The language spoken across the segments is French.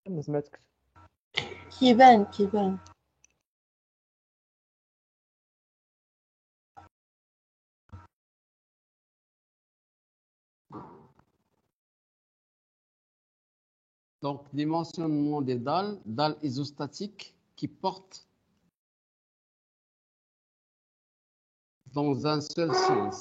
ما سمعتكش. كيبان. Donc, dimensionnement des dalles isostatiques qui portent dans un seul sens.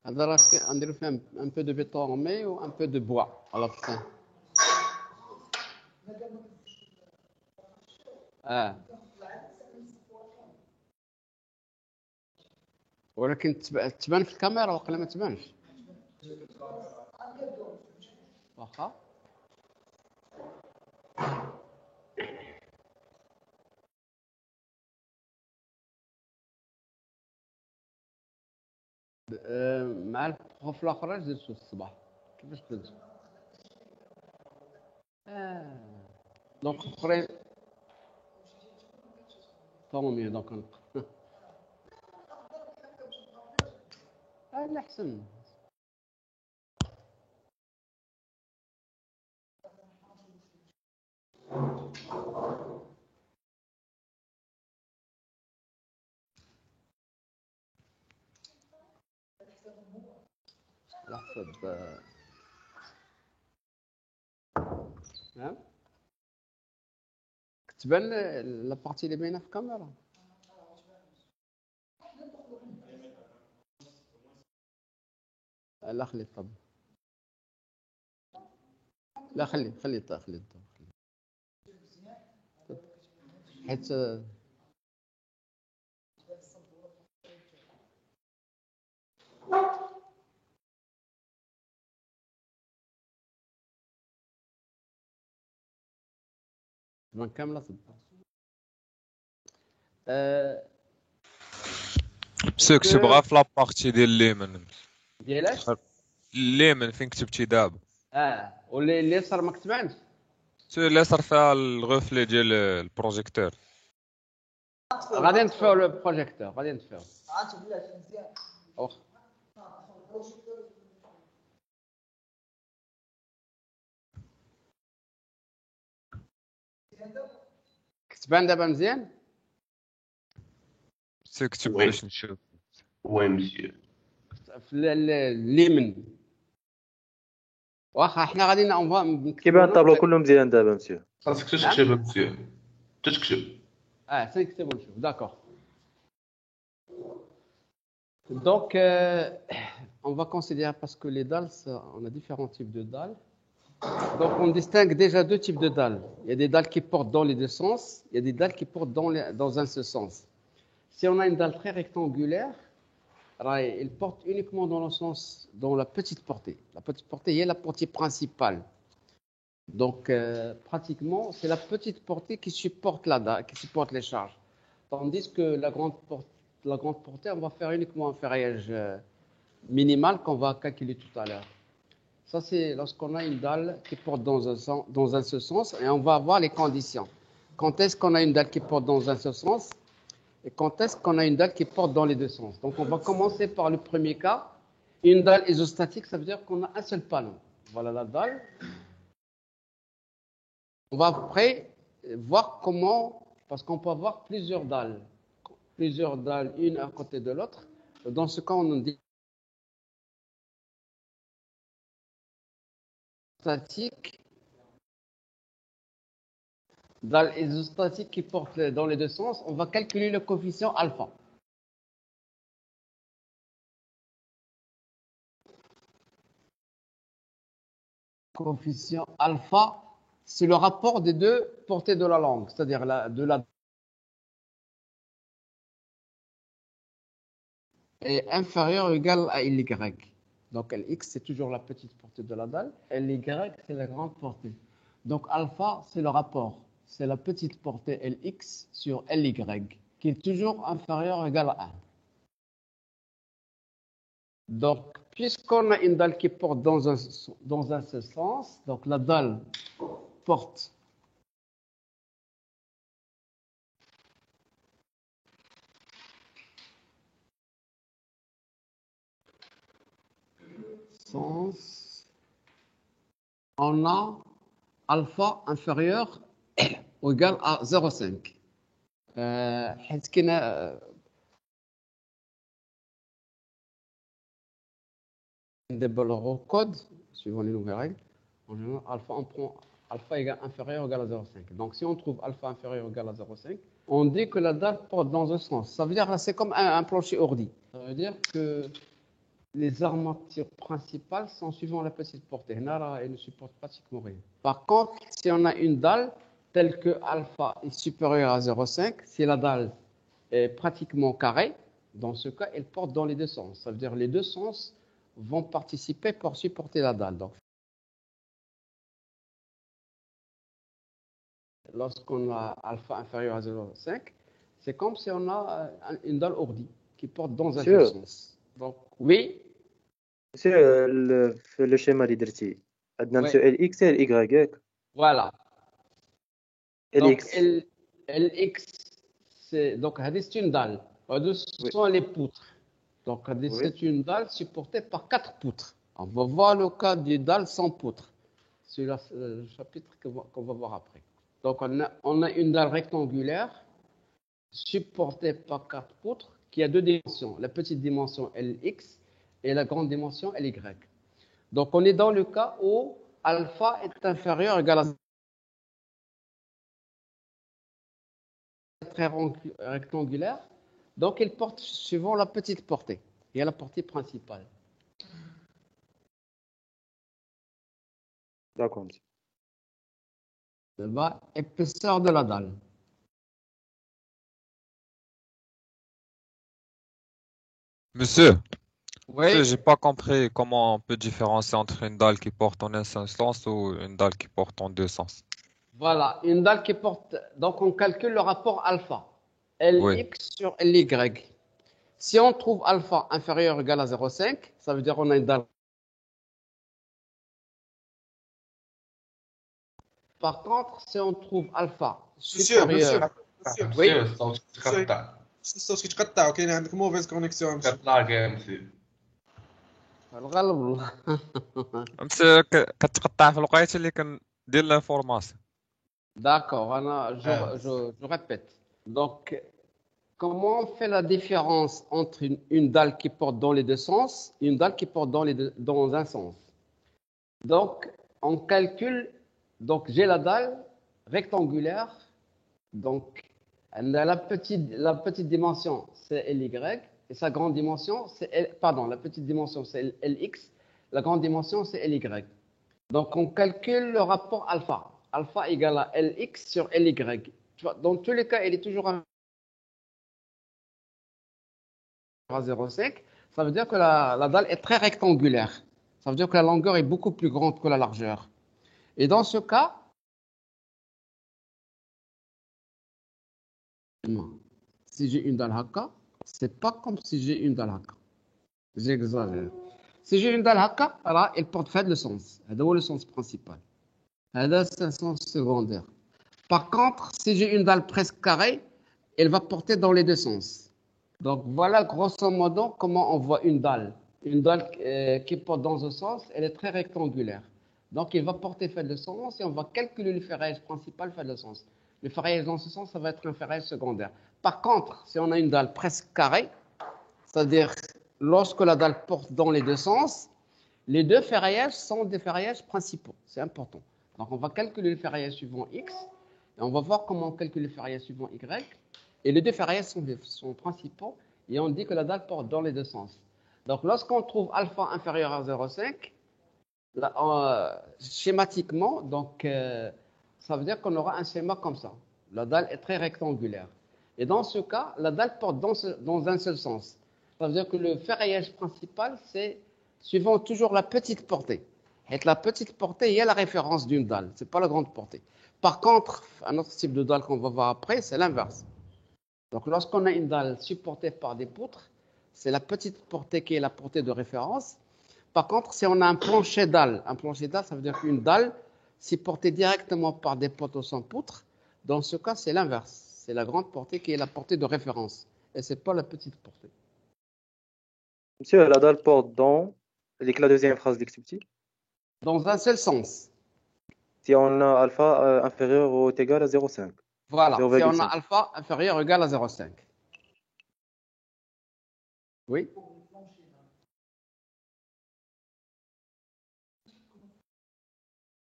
On dirait faire un peu de béton armé ou un peu de bois à la fin. ولكن تبان في الكاميرا وقيلا ما تبانش. واخا مع البروف الاخر درتو الصباح كيفاش درتو؟ دونك اخرين طومي دونك لا احسن. لحظة نعم تبان لابارتي اللي باينه في الكاميرا. لا خلي الطب، لا خلي الطب حيت تبان كامله طب. مسك تبغى في لابارتي ديال اليمين ديالاش اليمين فين كتبتي دابا. واللي اليسار ما كتبانش. اللي صار فيها الغفله ديال البروجيكتور. غادي نطفيو البروجيكتور غادي نطفيو. كتبان دابا مزيان. كتب باش نشوف. وين مسيو؟ في اليمين. واخا حنا غادي نكتبوا. كيبان الطابلو كله مزيان دابا مسيو. خاصك تكتب مسيو تكتب. سنكتب ونشوف داكوغ. Donc, on va considérer parce que les dalles, on a différents types de dalles. Donc, on distingue déjà deux types de dalles. Il y a des dalles qui portent dans les deux sens, il y a des dalles qui portent dans un seul sens. Si on a une dalle très rectangulaire, elle porte uniquement dans le sens, dans la petite portée. La petite portée est la portée principale. Donc, pratiquement, c'est la petite portée qui supporte la dalle, qui supporte les charges. Tandis que la grande portée, on va faire uniquement un ferraillage minimal qu'on va calculer tout à l'heure. Ça, c'est lorsqu'on a une dalle qui porte dans un seul sens, et on va voir les conditions. Quand est-ce qu'on a une dalle qui porte dans un seul sens et quand est-ce qu'on a une dalle qui porte dans les deux sens. Donc, on va commencer par le premier cas. Une dalle isostatique, ça veut dire qu'on a un seul panneau. Voilà la dalle. On va après voir comment, parce qu'on peut avoir plusieurs dalles, une à côté de l'autre. Dans ce cas, on dit statique, dalle isostatique qui porte dans les deux sens. On va calculer le coefficient alpha. Coefficient alpha, c'est le rapport des deux portées de la langue, c'est-à-dire est inférieur ou égal à Ly. Donc Lx, c'est toujours la petite portée de la dalle. Ly, c'est la grande portée. Donc alpha, c'est le rapport. C'est la petite portée Lx sur Ly, qui est toujours inférieur ou égal à 1. Donc, puisqu'on a une dalle qui porte dans un seul sens, donc la dalle porte sens, on a alpha inférieur ou égal à 0,5. حيث كنا le code, suivant les nouvelles règles, en général, alpha, on prend alpha égale inférieur ou égal à 0,5. Donc, si on trouve alpha inférieur ou égal à 0,5, on dit que la dalle porte dans un sens. Ça veut dire que c'est comme un plancher ordi. Ça veut dire que les armatures principales sont suivant la petite portée. Là, elles ne supportent pratiquement rien. Par contre, si on a une dalle telle que alpha est supérieur à 0,5, si la dalle est pratiquement carrée, dans ce cas, elle porte dans les deux sens. Ça veut dire que les deux sens vont participer pour supporter la dalle. Donc, lorsqu'on a alpha inférieur à 0,5, c'est comme si on a une dalle ordi qui porte dans un seul sens. Donc, oui. Monsieur, le schéma اللي درتي عندنا Oui. monsieur LX et LY ياك Voilà. Donc, LX LX, donc, c'est une dalle. Ce sont les poutres. Donc, c'est une dalle supportée par 4 poutres. On va voir le cas d'une dalle sans poutres. C'est le chapitre qu'on va voir après. Donc, on a une dalle rectangulaire supportée par 4 poutres qui a 2 dimensions. La petite dimension Lx et la grande dimension Ly. Donc, on est dans le cas où alpha est inférieur ou égal à très rectangulaire. Donc, il porte suivant la petite portée. Il y a la portée principale. D'accord, monsieur. Épaisseur de la dalle. Monsieur, Oui, j'ai pas compris comment on peut différencier entre une dalle qui porte en un seul sens ou une dalle qui porte en deux sens. voilà, une dalle qui porte. Donc, on calcule le rapport alpha. Oui. Lx sur Ly. Si on trouve alpha inférieur ou égal à 0,5, ça veut dire qu'on a une dalle. Par contre, si on trouve alpha supérieur. Oui. مسيو الصوت كيتقطع الصوت كيتقطع وكاين عندك موفيز كونيكسيون. كتطلع كاع مسيو الغالب والله. monsieur كتقطع في الوقيته اللي كندير لانفورماسيون. D'accord, je répète. Donc, comment on fait la différence entre une dalle qui porte dans les deux sens et une dalle qui porte dans un sens? Donc, on calcule, donc j'ai la dalle rectangulaire, donc elle a la petite dimension c'est Ly et sa grande dimension c'est la petite dimension c'est Lx, la grande dimension c'est Ly. Donc, on calcule le rapport alpha. Alpha égale à Lx sur Ly. Tu vois, dans tous les cas, elle est toujours à 0,5. Ça veut dire que la dalle est très rectangulaire. Ça veut dire que la longueur est beaucoup plus grande que la largeur. Et dans ce cas, si j'ai une dalle haka, c'est pas comme si j'ai une dalle haka. J'exagère. Si j'ai une dalle haka, alors elle porte fait le sens. C'est le sens principal. C'est un sens secondaire. Par contre, si j'ai une dalle presque carrée, elle va porter dans les deux sens. Donc, voilà grosso modo comment on voit une dalle. Une dalle qui porte dans un sens, elle est très rectangulaire. Donc, elle va porter fait de sens et on va calculer le ferrage principal fait de sens. le ferraillage dans ce sens, ça va être un ferraillage secondaire. Par contre, si on a une dalle presque carrée, c'est-à-dire lorsque la dalle porte dans les deux sens, les deux ferraillages sont des ferraillages principaux. C'est important. Donc, on va calculer le ferraillage suivant X et on va voir comment on calcule le ferraillage suivant Y. Et les deux ferraillages sont principaux et on dit que la dalle porte dans les deux sens. Donc, lorsqu'on trouve alpha inférieur à 0,5, schématiquement, donc, ça veut dire qu'on aura un schéma comme ça. La dalle est très rectangulaire. Et dans ce cas, la dalle porte dans un seul sens. Ça veut dire que le ferraillage principal, c'est suivant toujours la petite portée. Et la petite portée, il y a la référence d'une dalle. Ce n'est pas la grande portée. Par contre, un autre type de dalle qu'on va voir après, c'est l'inverse. Donc, lorsqu'on a une dalle supportée par des poutres, c'est la petite portée qui est la portée de référence. Par contre, si on a un plancher dalle, ça veut dire qu'une dalle, si portée directement par des poteaux sans poutre, dans ce cas, c'est l'inverse. C'est la grande portée qui est la portée de référence. Et ce n'est pas la petite portée. Monsieur, la dalle porte dans la deuxième phrase d'exception. Dans un seul sens. Si on a alpha inférieur ou égal à 0,5. Voilà, 0,5. si on a alpha inférieur ou égal à 0,5. Oui.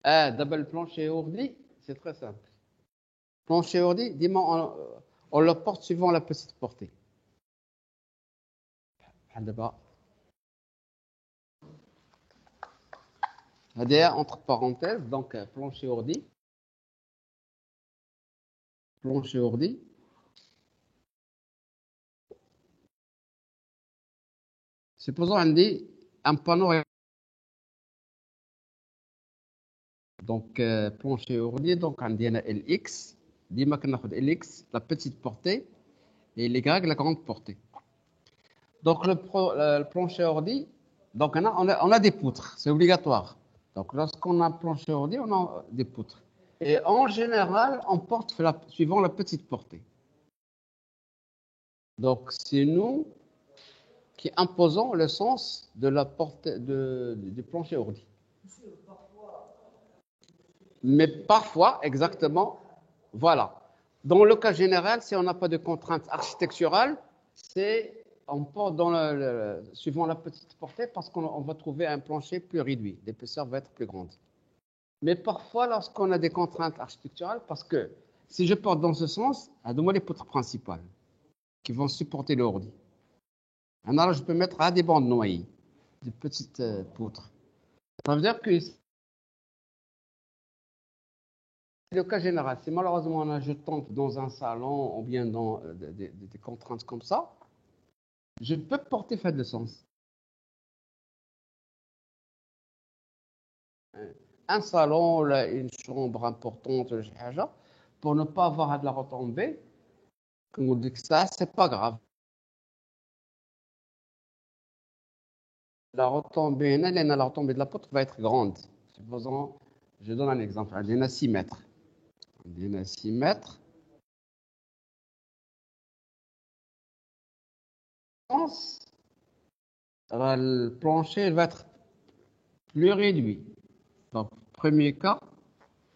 Double plancher ourdi, c'est très simple. Plancher ourdi, dis-moi, on le porte suivant la petite portée. Entre parenthèses, donc plancher ourdi. Plancher ourdi. Supposons on dit un panneau. Donc plancher ourdi, donc on dit LX. Dis-moi qu'on a LX, la petite portée, et l'Y, la grande portée. Donc le plancher ordi, donc on a des poutres, c'est obligatoire. Donc lorsqu'on a un plancher ordi, on a des poutres. Et en général, on porte suivant la petite portée. Donc c'est nous qui imposons le sens de la portée du plancher ordi. Mais parfois, exactement, voilà. Dans le cas général, si on n'a pas de contraintes architecturales, on porte suivant la petite portée parce qu'on va trouver un plancher plus réduit. L'épaisseur va être plus grande. Mais parfois, lorsqu'on a des contraintes architecturales, parce que si je porte dans ce sens, donne-moi les poutres principales qui vont supporter le ordi. Alors, je peux mettre des bandes noyées, des petites poutres. Ça veut dire que le cas général, si malheureusement je tombe dans un salon ou bien dans des contraintes comme ça, je peux porter fait de sens. Un salon, une chambre importante, pour ne pas avoir de la retombée, comme on dit que ça, c'est pas grave. La retombée de la poutre va être grande. Supposons, je donne un exemple, elle est à 6 mètres. Elle est à 6 mètres. Le plancher va être plus réduit. Donc, premier cas,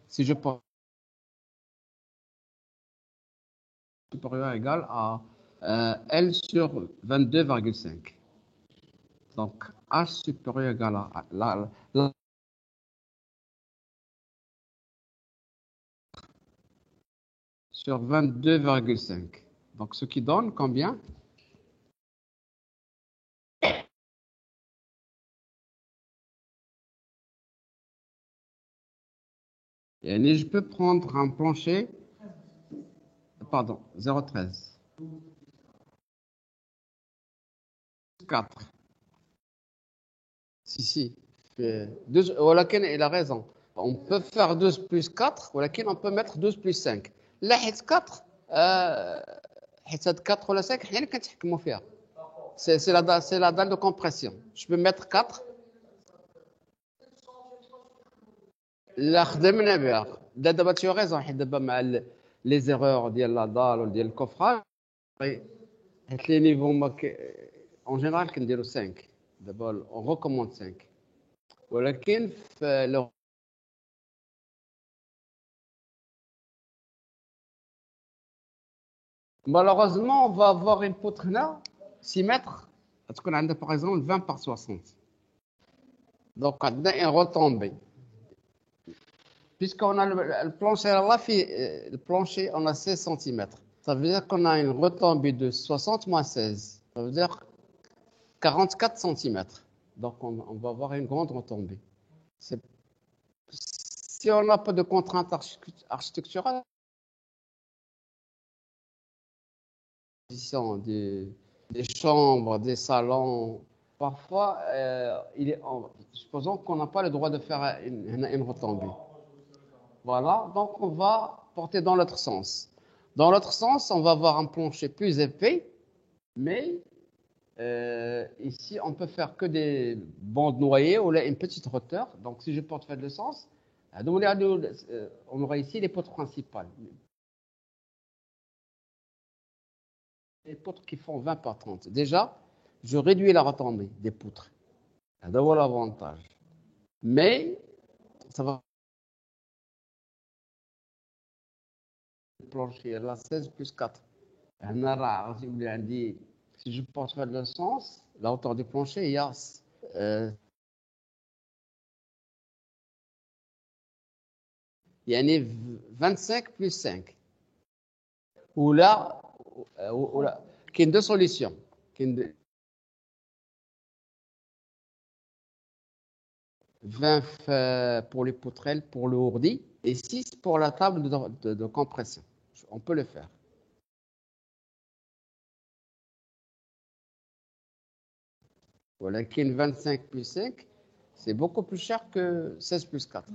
si je porte supérieur égal à L sur 22,5. Donc, H supérieur égal à sur 22,5. Donc, ce qui donne combien? Et je peux prendre un plancher, pardon, 0,13. 4. Si. Walakin, il a raison. On peut faire 12 plus 4, walakin on peut mettre 12 plus 5. Là, 4, 4 ou 5, rien que tu faire. C'est la dalle de compression. Je peux mettre 4. لا خدمنا بها دابا tu as raison حيت دابا مع لي زيرور ديال لا دال وديال الكفراج حيت لي نيفو اون جينيرال كنديروا 5 دابا اون ريكوموند 5 ولكن في Malheureusement, on va avoir une poutre là, 6 mètres. Parce qu'on a par exemple 20 par 60. Donc, on a une retombée. Puisqu'on a le plancher là, le plancher, on a 16 cm. Ça veut dire qu'on a une retombée de 60 moins 16. Ça veut dire 44 cm. Donc, on va avoir une grande retombée. Si on n'a pas de contraintes architecturales, des chambres, des salons, parfois, supposons qu'on n'a pas le droit de faire une retombée. Voilà, donc on va porter dans l'autre sens. Dans l'autre sens, on va avoir un plancher plus épais, mais ici, on peut faire que des bandes noyées ou là, une petite hauteur. Donc, si je porte dans le sens, on aura ici les poutres principales. Les poutres qui font 20 par 30. Déjà, je réduis la retombée des poutres. C'est d'abord l'avantage. Mais, ça va. Le plancher, là, 16 plus 4. Si je porte dans le sens, la hauteur du plancher, il y a il y a 25 plus 5. Ou là, qui a deux solutions. 20 pour les poutrelles, pour le ourdi, et 6 pour la table de compression. On peut le faire. Voilà, qui est 25 plus 5, c'est beaucoup plus cher que 16 plus 4.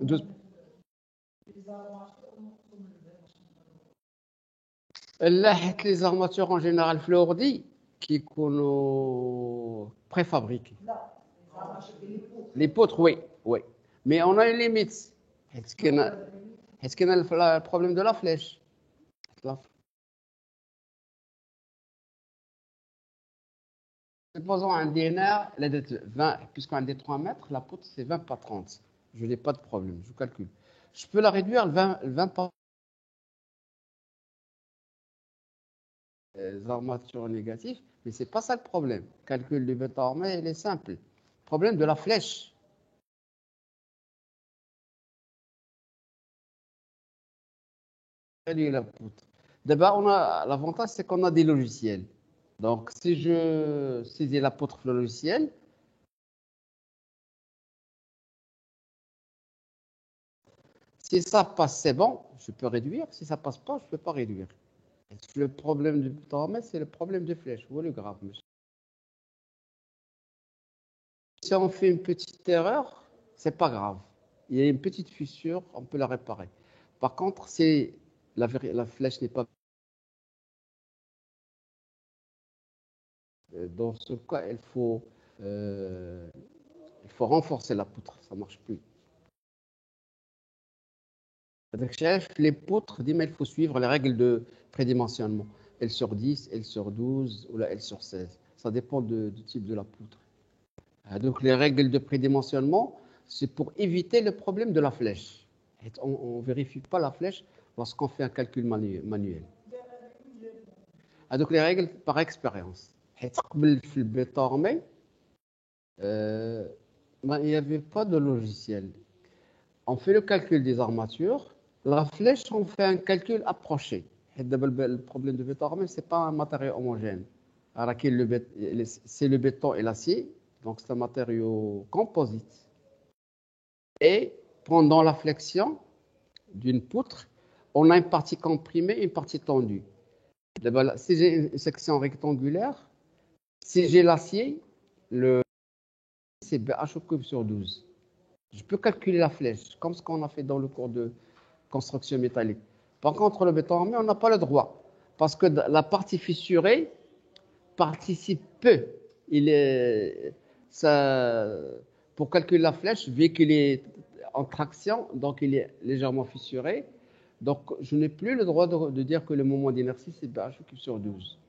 12. Là, les armatures en général fluordi qui sont préfabriquées. Les poutres, oui, oui. Mais on a une limite. Est-ce qu'il y a le problème de la flèche? Supposons un DNR, puisqu'on a des 3 mètres, la poutre c'est 20 par 30. Je n'ai pas de problème, je calcule. Je peux la réduire le 20 par armatures négatives, mais ce n'est pas ça le problème. Le calcul du béton armé, il est simple. Le problème de la flèche. Réduire la poutre. D'abord, l'avantage, c'est qu'on a des logiciels. Donc, si je saisis la poutre le logiciel, si ça passe, c'est bon, je peux réduire. Si ça passe pas, je ne peux pas réduire. Le problème du béton armé, c'est le problème de flèche. Vous voyez le grave, monsieur. Si on fait une petite erreur, c'est pas grave. Il y a une petite fissure, on peut la réparer. Par contre, si la flèche n'est pas... Dans ce cas, il faut renforcer la poutre. Ça ne marche plus. Les poutres, il faut suivre les règles de prédimensionnement. L sur 10, L sur 12 ou la L sur 16. Ça dépend du type de la poutre. Donc, les règles de prédimensionnement, c'est pour éviter le problème de la flèche. On ne vérifie pas la flèche lorsqu'on fait un calcul manuel. Donc, les règles par expérience. Le béton armé, il n'y avait pas de logiciel. On fait le calcul des armatures. La flèche, on fait un calcul approché. Le problème de béton armé, ce n'est pas un matériau homogène. C'est le béton et l'acier. Donc, c'est un matériau composite. Et pendant la flexion d'une poutre, on a une partie comprimée et une partie tendue. Si j'ai une section rectangulaire, si j'ai l'acier, c'est BH au cube sur 12. Je peux calculer la flèche, comme ce qu'on a fait dans le cours de construction métallique. Par contre, le béton armé, on n'a pas le droit. Parce que la partie fissurée participe peu. Pour calculer la flèche, vu qu'il est en traction, donc il est légèrement fissuré. Donc, je n'ai plus le droit de dire que le moment d'inertie, c'est BH au cube sur 12.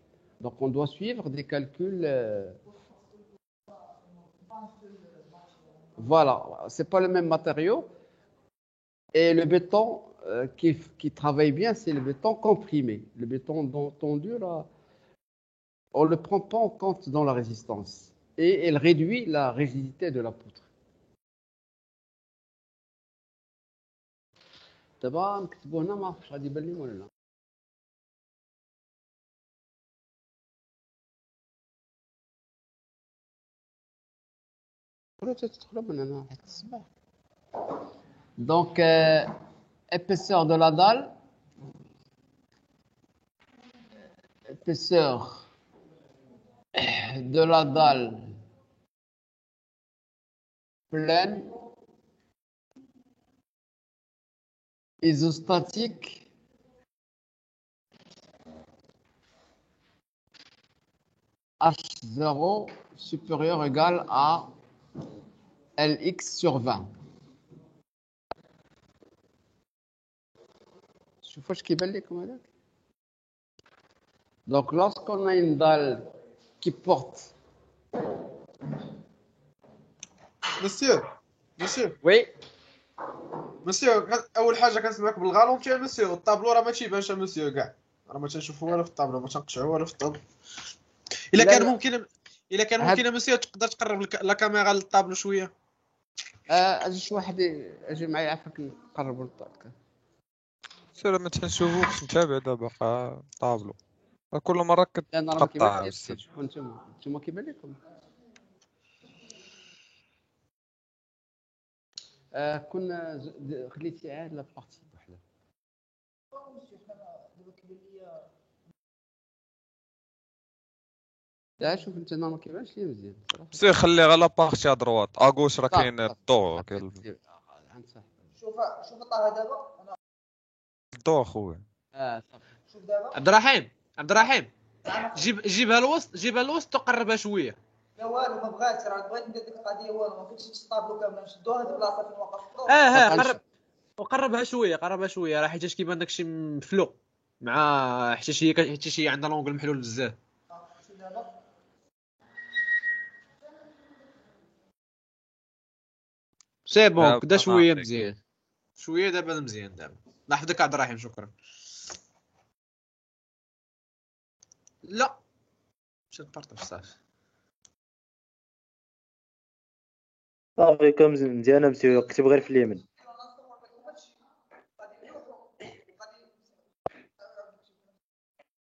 Donc, on doit suivre des calculs... Voilà, ce n'est pas le même matériau. Et le béton, qui travaille bien, c'est le béton comprimé. Le béton tendu, là, on ne le prend pas en compte dans la résistance. Et elle réduit la rigidité de la poutre. دابا نكتبوا هنا ما عرفتش غادي يبان لي ولا لا. تدخلوا من هنا حتى الصباح. Donc, épaisseur de la dalle, épaisseur de la dalle pleine, isostatique, H0 supérieur ou égal à Lx sur 20. شوفوا اش كيبان لكم هذاك. Donc, lorsqu'on a une dalle qui porte. مسيو Oui. مسيو اول حاجه كنسمعك بالغالون يا مسيو. الطابلو راه ما تيبانش مسيو كاع، راه ما تنشوفو والو في الطابلو، ما تنقشعو والو في الطابلو. الا كان ممكن يا مسيو تقدر تقرب لا كاميرا للطابلو شويه. اجي شي واحد اجي معايا عافاك نقربوا للطابلو. سير ما تنشوفوكش نتابع دابا باقا طابلو كل مره لان راه ما كتقطع كيبانش لي. شوفوا نتوما كيبان لكم. كنا خليتي عاد لا بارتي بوحدها. لا شوف انت ما كيبانش لي مزيان صراحه. سير خلي غير لا بارتي ا دروات ا غوش راه كاين الضوء. شوف طه دابا انا الضوء خويا. صافي. شوف دابا عبد الرحيم جيبها الوسط وقربها شويه. لا والو ما بغاتش، راه بغيت ندير ديك القضيه والو ما كنتش نطابلو كامله نشدوها هاد البلاصه فين وقف. قربها شويه راه حيتاش كيبان داكشي مفلو مع حتى شي عندها لونغل محلول بزاف. شوف دابا سي بون لا، كدا أنا شويه عارفك. مزيان. شويه دابا مزيان دابا. الله يحفظك عبد الرحيم شكرا. لا مشات بارطاج صافي. صافي كم مزيانه مسيو، كتب غير في اليمين.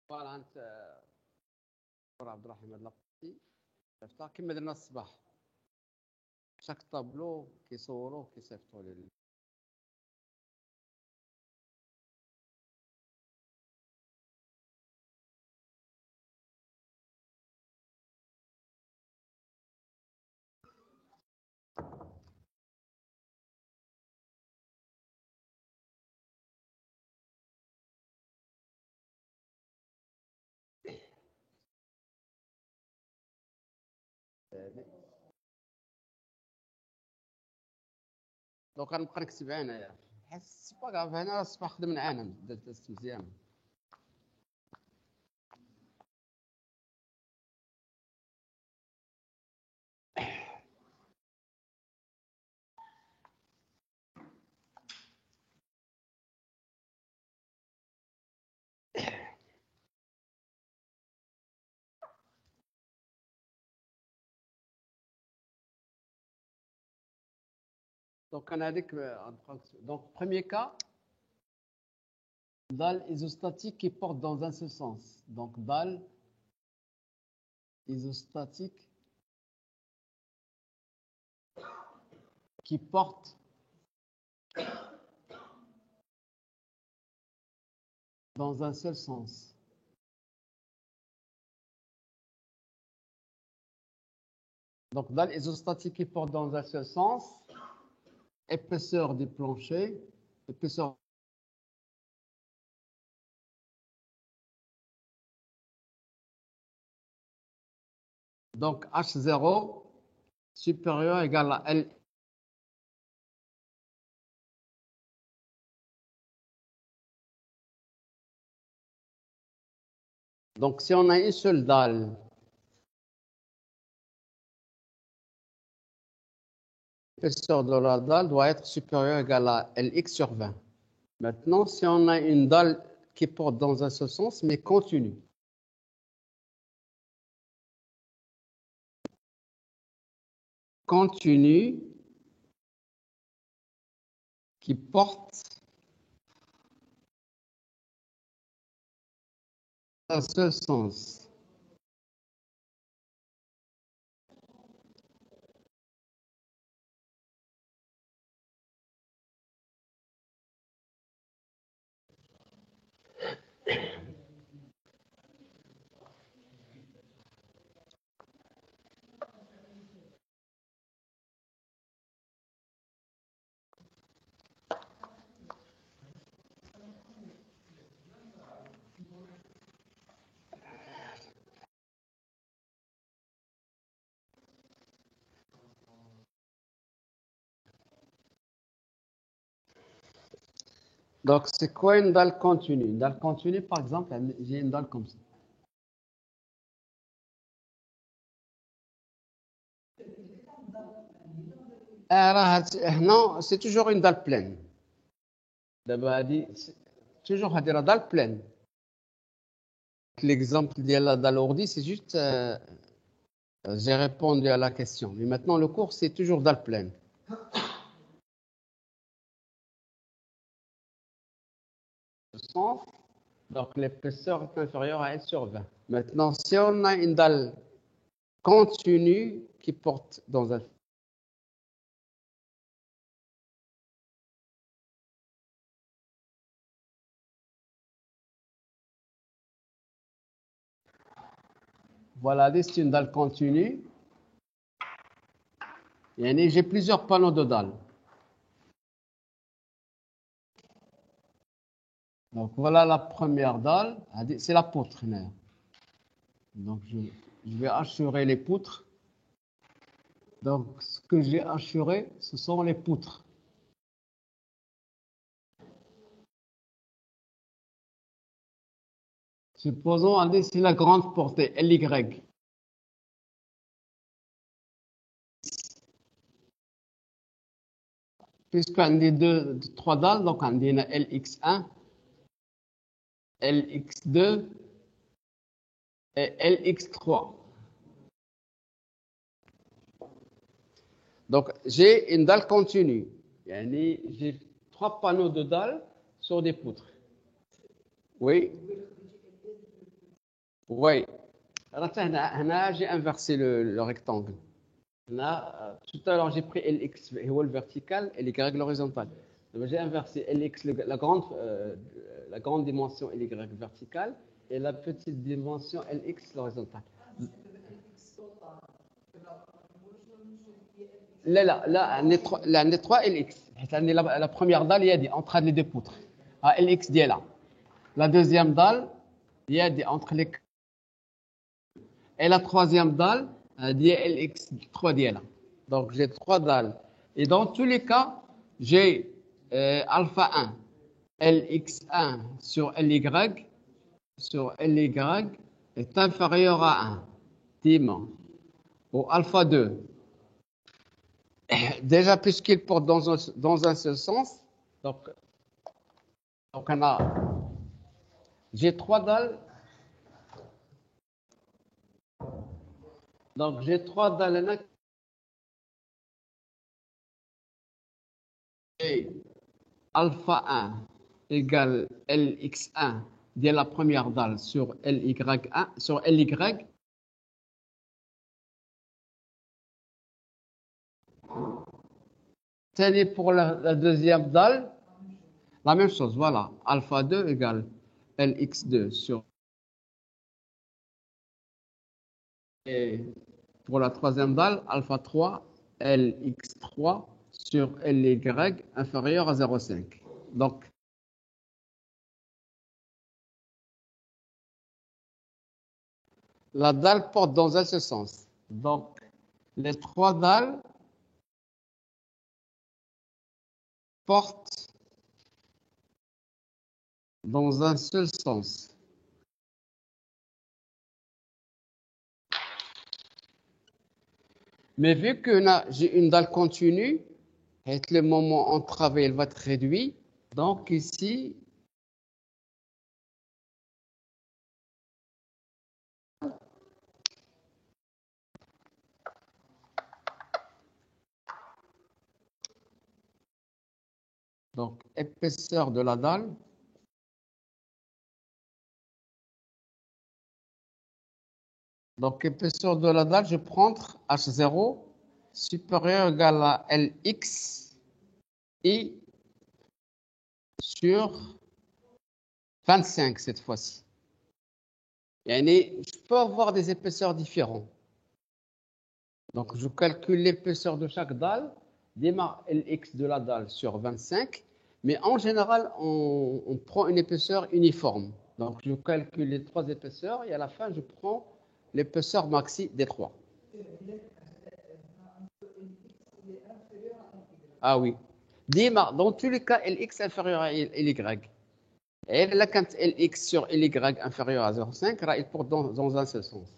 فوالا انت عبد الرحيم هاد لابارتي شفتها كما درنا الصباح. شاك طابلو كيصوروا كيصيفطوا لي. دونك غنبقى نكتب انايا حيت سي با كاف. هنا الصباح خدمنا انا دازت مزيان. دونك انا هذيك دونك premier cas dalle isostatique qui porte dans un seul sens. Donc dalle isostatique qui porte dans un seul sens. Donc dalle isostatique qui porte dans un seul sens. Épaisseur du plancher, épaisseur donc H0 supérieur égal à L. Donc si on a une seule dalle, l'épaisseur de la dalle doit être supérieure ou égale à Lx sur 20. Maintenant, si on a une dalle qui porte dans un seul sens, mais continue. Continue, qui porte dans un seul sens. Donc, c'est quoi une dalle continue? Une dalle continue, par exemple, j'ai une dalle comme ça. Non, c'est toujours une dalle pleine. D'abord, toujours la dalle pleine. L'exemple de la dalle ordi, c'est juste, j'ai répondu à la question. Mais maintenant, le cours, c'est toujours dalle pleine. Donc, l'épaisseur est inférieure à L sur 20. Maintenant, si on a une dalle continue qui porte dans un... Voilà, c'est une dalle continue. Et j'ai plusieurs panneaux de dalles. Donc, voilà la première dalle. C'est la poutre. Donc, je vais assurer les poutres. Donc, ce que j'ai assuré, ce sont les poutres. Supposons, c'est la grande portée, LY. Puisqu'on a trois dalles, donc on a LX1, LX2 et LX3. Donc, j'ai une dalle continue. J'ai trois panneaux de dalles sur des poutres. Oui. Oui. Là, j'ai inversé le rectangle. Là, tout à l'heure, j'ai pris LX, le vertical, et LY, l'horizontal. J'ai inversé LX, la grande dimension LY verticale, et la petite dimension LX, l'horizontale. Là, on a 3 LX. La première dalle, il y a entre les deux poutres. LX, il y a là. La deuxième dalle, il y a entre les... Et la troisième dalle, il y a LX3, il y a là. Donc, j'ai 3 dalles. Et dans tous les cas, j'ai alpha 1, LX1 sur LY est inférieur à 1. Dim. Ou alpha 2. Déjà, puisqu'il porte dans un seul sens, donc j'ai 3 dalles. Donc, j'ai 3 dalles là. Et alpha 1 égale LX1 de la première dalle sur LY1 sur LY. Tenez pour la deuxième dalle, la même chose, voilà. Alpha 2 égale LX2 sur... Et pour la troisième dalle, alpha 3, LX3 sur LY inférieur à 0,5. Donc, la dalle porte dans un seul sens. Donc, les 3 dalles portent dans un seul sens. Mais vu que j'ai une dalle continue, et que le moment entravé, elle va être réduit, Donc ici, donc épaisseur de la dalle. Donc épaisseur de la dalle, je vais prendre H0 supérieur ou égal à Lx I sur 25 cette fois-ci. Je peux avoir des épaisseurs différentes. Donc, je calcule l'épaisseur de chaque dalle, démarre Lx de la dalle sur 25, mais en général, on prend une épaisseur uniforme. Donc, je calcule les trois épaisseurs et à la fin, je prends l'épaisseur maxi des trois. Ah oui. Démarre, dans tous les cas, Lx inférieur à Ly. Et là, quand Lx sur Ly inférieur à 0,5, il porte dans un seul sens.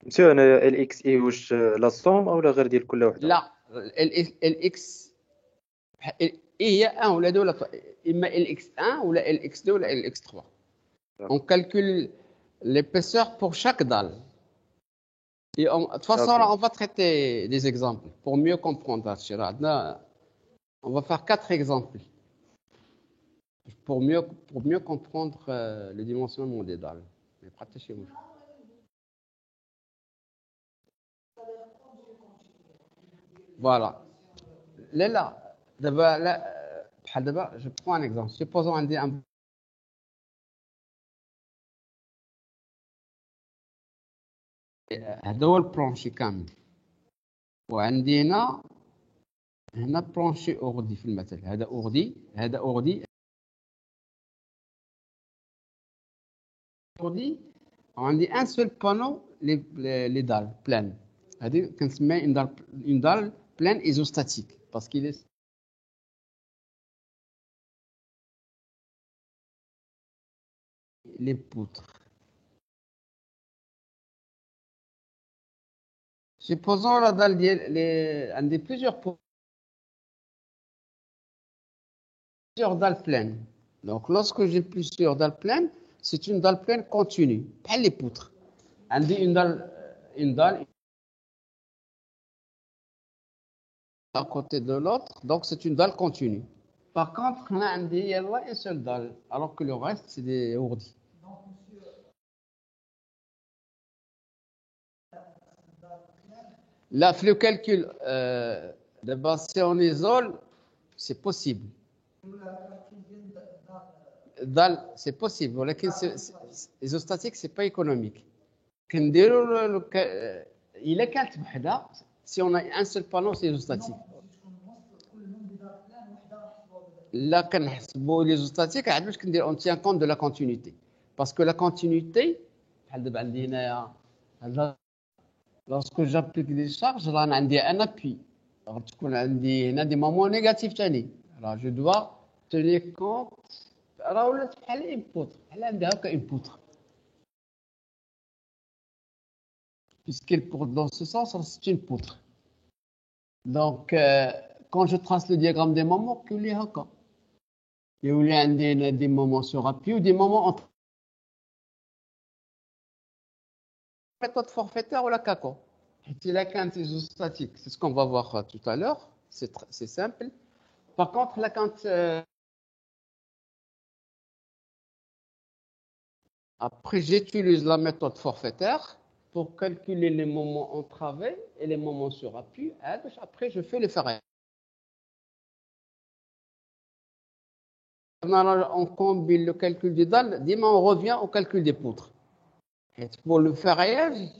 مسيو انا ال اكس اي واش لا سوم او لا غير ديال كل وحده؟ لا Lx هي 1 ولا 2 ولا اما Lx1 ولا Lx2 ولا Lx3. On calcule l'épaisseur pour chaque dalle. Et de toute façon, on va traiter des exemples pour mieux comprendre. On va faire 4 exemples pour mieux comprendre le dimensionnement des dalles. Mais pratiquez-moi. Voilà. Là, je prends un exemple. Supposons un هذا هو البلانشي كامل وعندنا هنا بلانشي أوردي في المثل. هذا أوردي وعندي ان سول بانو لي دال بلان. هذه كنسميها une dalle pleine isostatique parce qu'il est les poutres. Supposons la dalle un des plusieurs dalles pleines. Donc, lorsque j'ai plusieurs dalles pleines, c'est une dalle pleine continue, pas les poutres. On dit une dalle à côté de l'autre, donc c'est une dalle continue. Par contre, on a une seule dalle, alors que le reste, c'est des ourdis. Là, le calcul, d'abord, si on isole, c'est possible. Dalle, c'est possible, mais isostatique, c'est pas économique. Il est quatre وحدة. Si on a un seul panneau, c'est isostatique. Là, كنحسبوا l'isostatique, on tient compte de la continuité. Parce que la continuité, lorsque j'applique des charges, là, on a un appui. Alors, on a des moments négatifs. Alors, je dois tenir compte. Alors, elle est une poutre. Elle a une poutre. Puisqu'elle porte dans ce sens, c'est une poutre. Donc, quand je trace le diagramme des moments, il y a des moments sur appui ou des moments entre la méthode forfaitaire ou la CACO. C'est la quinte isostatique. C'est ce qu'on va voir tout à l'heure. C'est simple. Par contre, la quinte... Après, j'utilise la méthode forfaitaire pour calculer les moments entravés et les moments sur appui. Après, je fais les ferrailles. On combine le calcul des dalles, demain on revient au calcul des poutres. Et pour le ferraillage,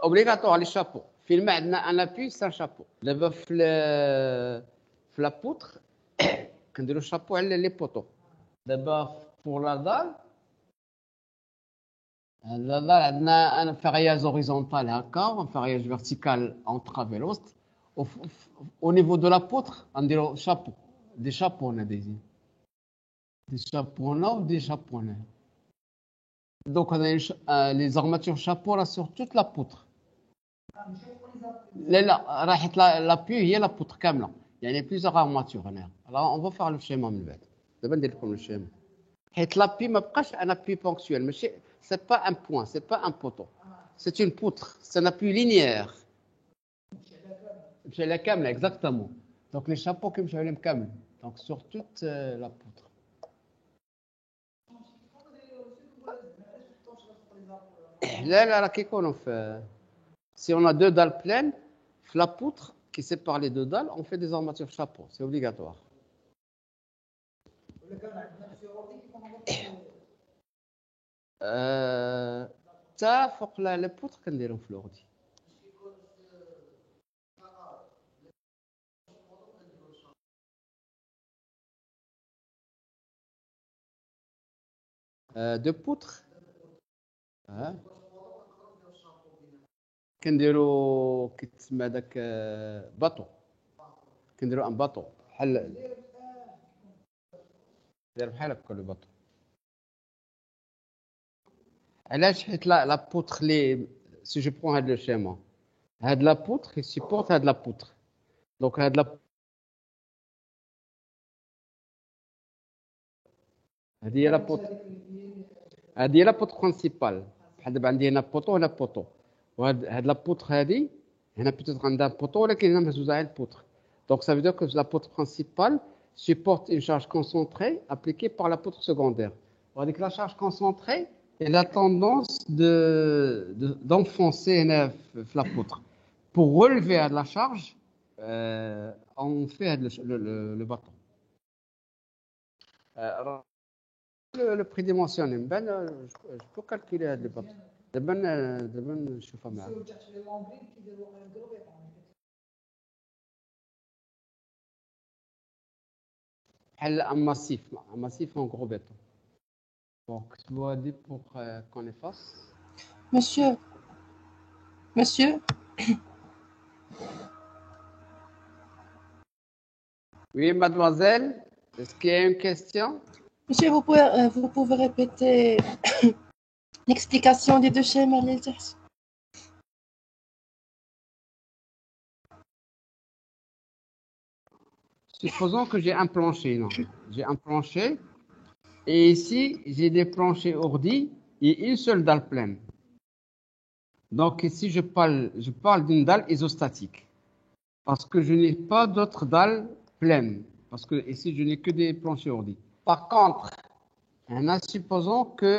obligatoire les chapeaux. Film un appui, c'est un chapeau. La poutre, quand le chapeau, elle les poteaux. D'abord, pour la dalle, Là, on a un ferraillage horizontal هكا, un ferraillage vertical en travers. Au niveau de la poutre, on dirait chapeau. Des chapeaux, on a des chapeaux là ou des chapeaux là. Donc, on a les armatures chapeaux là sur toute la poutre. Là, l'appui, il y a la poutre كاملة. Il y a plusieurs armatures. Alors, on va faire le schéma من بعد. دابا ندير لكم le schéma. حيت l'appui ما بقاش un appui ponctuel. ماشي, c'est pas un point, c'est pas un poteau. C'est une poutre, c'est un appui linéaire. C'est la كاملة, exactement. Donc, les chapeaux que je vais كامل. Donc, sur toute la poutre. Là, si on a deux dalles pleines, la poutre qui sépare les deux dalles, on fait des armatures chapeau, c'est obligatoire. Ça, faut que la poutre qu'on déroule في l'ordi. Deux poutres. كنديروا كيتسمى داك باطو. كنديروا ان باطو بحال داير بحال هكا لو باطو. علاش؟ حيت لا بوتر لي سي جو برون هاد لو شيما هاد لا بوتر سيبورت هاد لا بوتر دونك هاد لا هادي هي لا بوتر هادي هي لا بوتر برينسيبال بحال دابا عندي هنا بوطو هنا بوطو وهاد لا بوتر هادي هنا بيتيت عندها بوطو ولكن هنا مهزوزه على البوتر دونك ça veut dire que la poutre principale supporte une charge concentrée appliquée par la poutre secondaire. وهذيك la charge concentrée elle a tendance d'enfoncer la poutre. Pour relever la charge, on fait le bâton. Le prix dimensionné, je peux calculer le bâton. دابا نشوفها معاك. Un massif en gros béton. Donc, tu dois dire pour qu'on efface. Monsieur. Oui, mademoiselle, est-ce qu'il y a une question? Monsieur, vous pouvez répéter l'explication des deux schémas l'exercice. Supposons que j'ai un plancher, non? J'ai un plancher et ici j'ai des planchers ordi et une seule dalle pleine. Donc ici je parle d'une dalle isostatique parce que je n'ai pas d'autres dalles pleines parce que ici je n'ai que des planchers ordi. Par contre, supposons que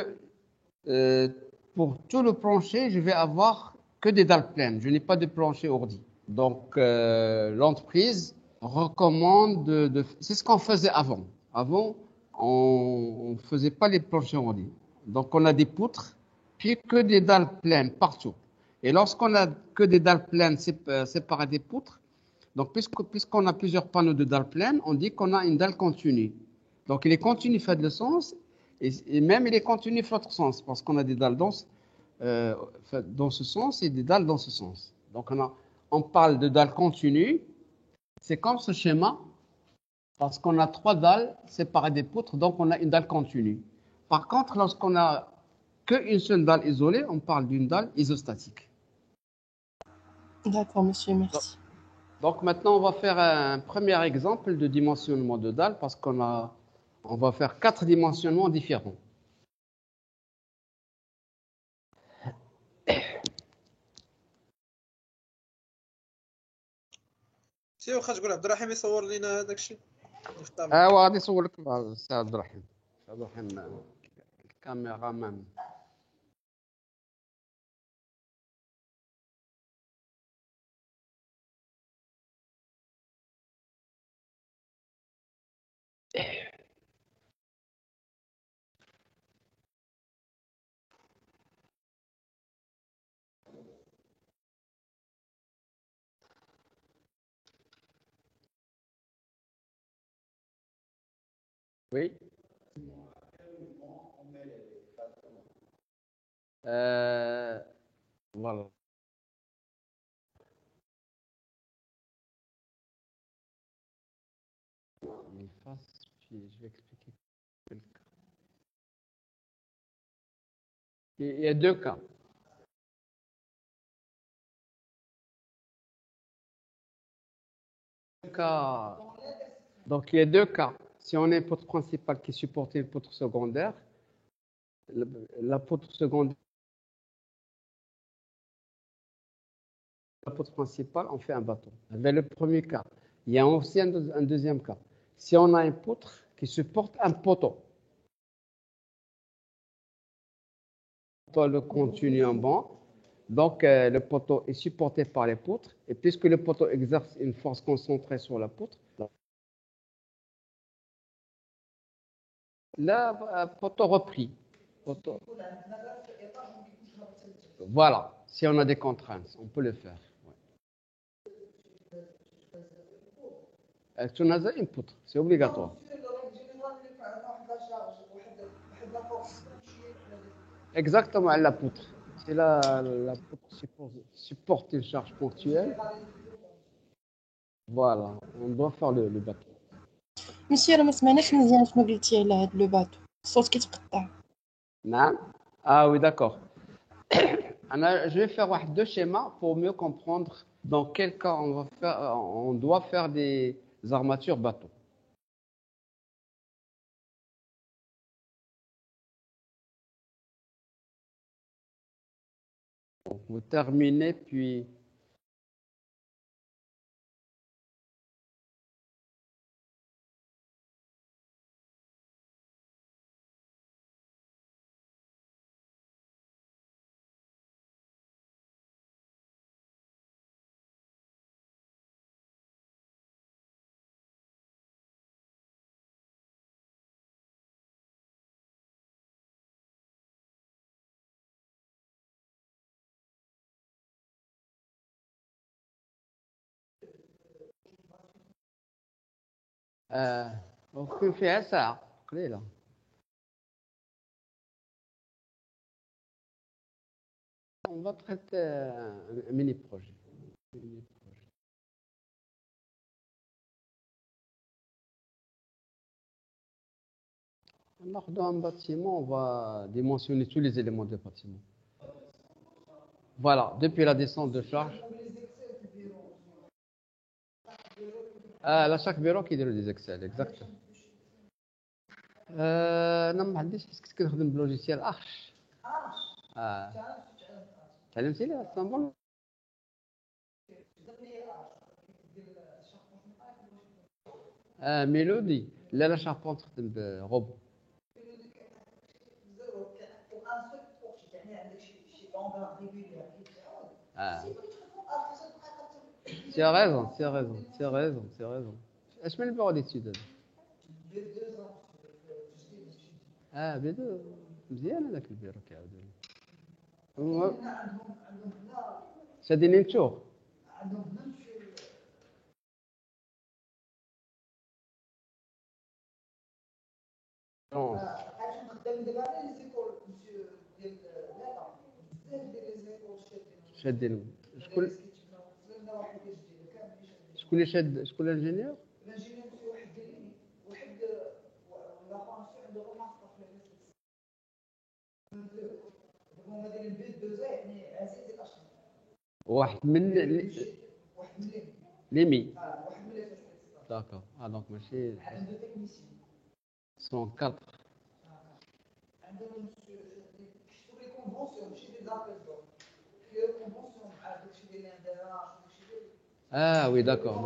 pour tout le plancher je vais avoir que des dalles pleines. Je n'ai pas de plancher ordi. Donc l'entreprise recommande c'est ce qu'on faisait avant. Avant, on ne faisait pas les planchers ordi. Donc on a des poutres, puis que des dalles pleines partout. Et lorsqu'on a que des dalles pleines séparées des poutres, donc puisqu'on a plusieurs panneaux de dalles pleines, on dit qu'on a une dalle continue. Donc il est continu fait le sens, et même il est continu fait l'autre sens, parce qu'on a des dalles dans ce sens et des dalles dans ce sens. Donc on parle de dalles continues. C'est comme ce schéma, parce qu'on a trois dalles séparées des poutres, donc on a une dalle continue. Par contre, lorsqu'on a qu'une seule dalle isolée, on parle d'une dalle isostatique. D'accord, monsieur, merci. Donc maintenant, on va faire un premier exemple de dimensionnement de dalle, parce on va faire 4 dimensionnements différents. سي واخا تقول عبد الرحيم يصور لنا هذاك الشيء. غادي نصور لك السي عبد الرحيم. الكاميرا مان. Oui. Euh, voilà. Une face, puis je vais expliquer quel cas. Il y a deux cas. Donc, il y a deux cas. Si on a une poutre principale qui supporte une poutre secondaire, la poutre secondaire, la poutre principale, on fait un bateau. C'est le premier cas. Il y a aussi un deuxième cas. Si on a une poutre qui supporte un poteau, le continu en banc, donc le poteau est supporté par les poutres, et puisque le poteau exerce une force concentrée sur la poutre, là, poteau repris. Poteau. Voilà, si on a des contraintes, on peut le faire. Ouais. Tu as une poutre, c'est obligatoire. Exactement, la poutre. C'est la poutre supporte une charge ponctuelle. Voilà, on doit faire le bateau. Monsieur, أنا ما سمعناش مزيان شنو قلتي على هاد لو باتو الصوت كيتقطع. Non? Ah oui, d'accord. Je vais faire deux schémas pour mieux comprendre dans quel cas on doit faire des armatures bateau. Donc, vous terminez, puis on fait ça. Là. On va traiter un mini-projet. Alors, dans un bâtiment, on va dimensionner tous les éléments du bâtiment. Voilà, depuis la descente de charge. Là, chaque bureau qui donne des Excel, exactement. Non, ما عنديش بس كنخدم بلوجيسيال ارش. تعلمتي لي اسطنبول؟ ميلودي لا شاربونت تخدم بروبو. Tu as raison, tu as raison, tu as raison, tu as raison. ايش من البيرو d'études هذا؟ بدو مزيان هذاك البيرو كيعاودوا لي. شادين نشوف. شادين شكون اللي شاد شكون الانجينيور؟ واحد من ليمي. داكور. دونك ماشي 104. Oui, d'accord.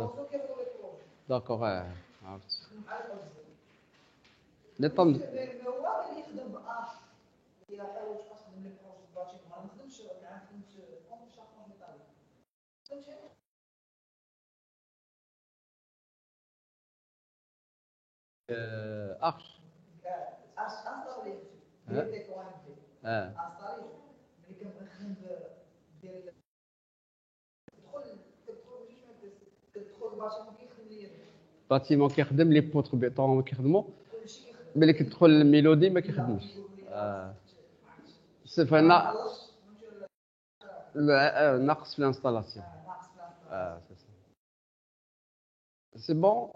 D'accord, عرفت. نطم. أخ. باتيمون كيخدم لي بوتر بيطون كيخدموا ملي كتدخل الميلودي ما كيخدمش. صفر نقص في الانستالاسيون. C'est bon?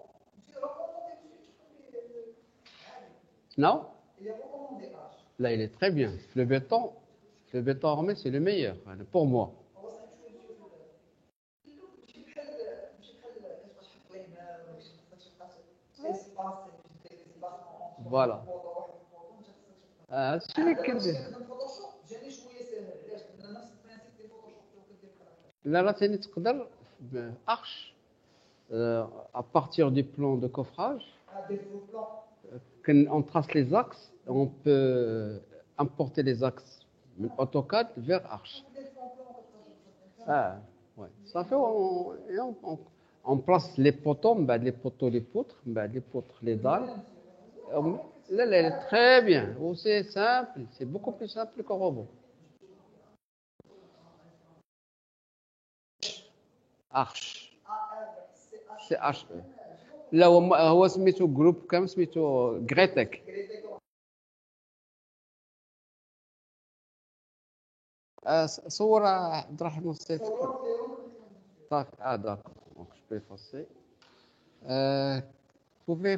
Non? Là, il est très bien. Le béton armé, c'est le meilleur, pour moi. Voilà. لا ثاني تقدر بأرش à partir du plan de coffrage quand on trace les axes on peut importer les axes de AutoCAD vers Arch. Ouais. Ça fait on place les poteaux, les poutres, les dalles. Là, elle est très bien. C'est simple, c'est beaucoup plus simple qu'un robot. Arch. C'est H. Là, هو سميتو جروب كام سميتو غريتك. صورة عبد الرحمن السيد. D'accord. Donc, je peux effacer. Vous pouvez.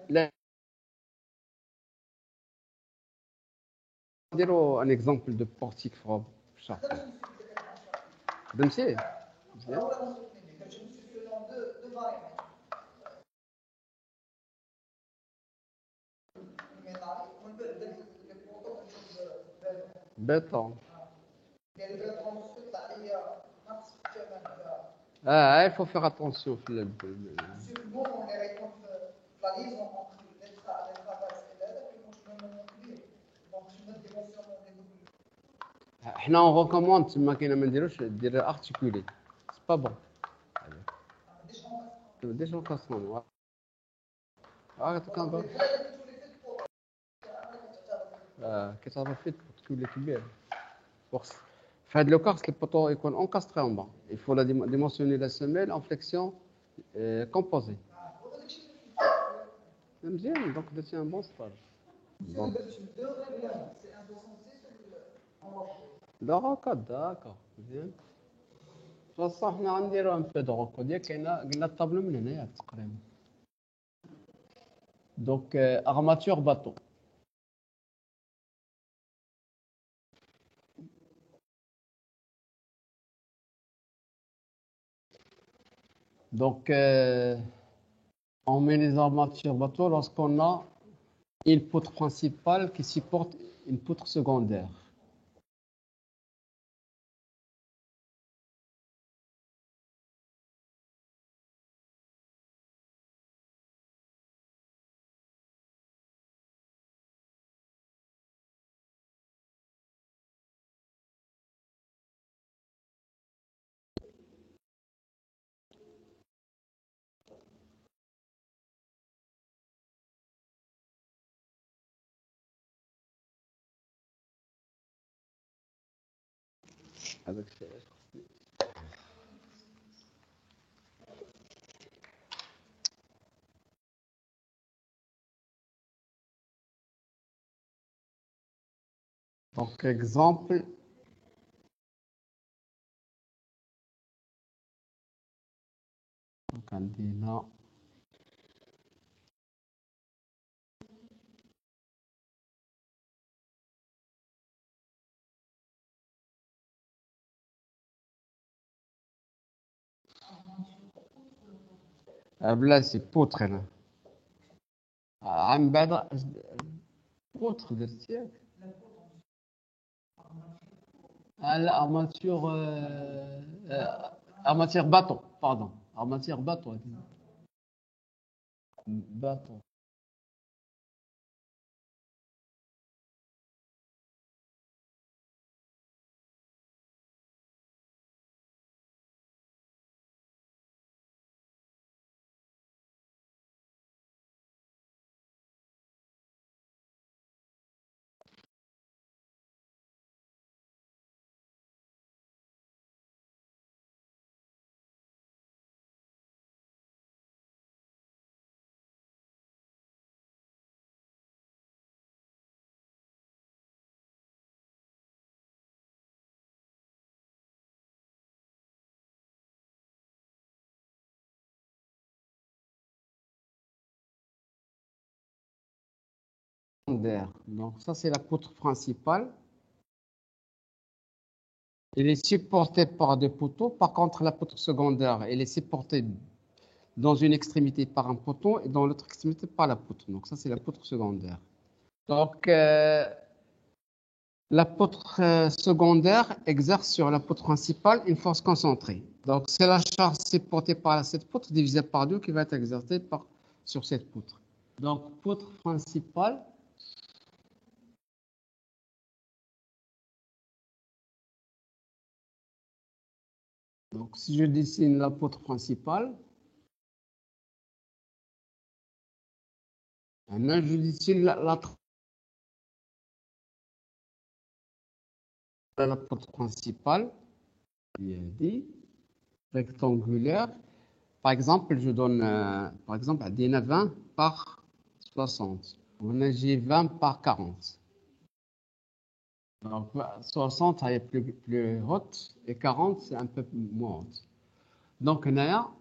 Là, نديرو un exemple de portique from Sharp. فهمتي؟ مزيان. Béton. Il faut faire attention. احنا on recommande ما كاين ما نديروش دير articulé. C'est pas bon. Déjà on casse non. كيتعرف فيه articulé كبير. في هذا لو كاس البوطو يكون encastré en bas. Il faut la dimensionner la semelle en flexion composée. مزيان donc c'est un bon stage. Bon. D'accord. مزيان. بصح حنا غنديرو ان بو دو روكو ديال قلنا الطابلو من هنايا تقريبا. Donc armature bateau. Donc on met les armatures bateau lorsqu'on a une poutre principale qui supporte une poutre secondaire. Avec donc exemple donc on dit là là c'est poutre là عم بعد poutre درتيها la armature bateau pardon armature bateau secondaire. Donc, ça, c'est la poutre principale. Elle est supportée par des poteaux. Par contre, la poutre secondaire, elle est supportée dans une extrémité par un poteau et dans l'autre extrémité par la poutre. Donc, ça, c'est la poutre secondaire. Donc, la poutre secondaire exerce sur la poutre principale une force concentrée. Donc, c'est la charge supportée par cette poutre divisée par 2 qui va être exercée sur cette poutre. Donc, poutre principale. Donc, si je dessine la poutre principale, maintenant je dessine la poutre principale, bien dit, rectangulaire. Par exemple, je donne, par exemple, des 20 par 60. On a j'ai 20 par 40. Donc, 60, elle est plus haute et 40, c'est un peu moins haute. Donc, on a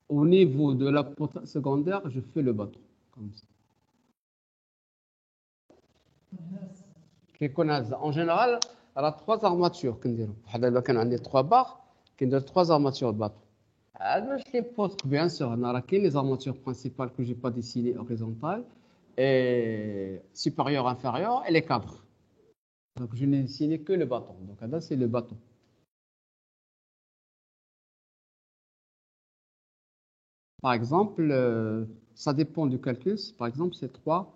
au niveau de la poutre secondaire, je fais le bateau, comme ça. En général, elle a 3 armatures. Là, quand on a 3 barres, on a 3 armatures de bateau. Les poutres, bien sûr, on a les armatures principales que je n'ai pas dessinées horizontales, et supérieure, inférieure, et les cadres. Donc, je n'ai dessiné que le bâton. Donc, là, c'est le bâton. Par exemple, ça dépend du calcul. Par exemple, c'est 3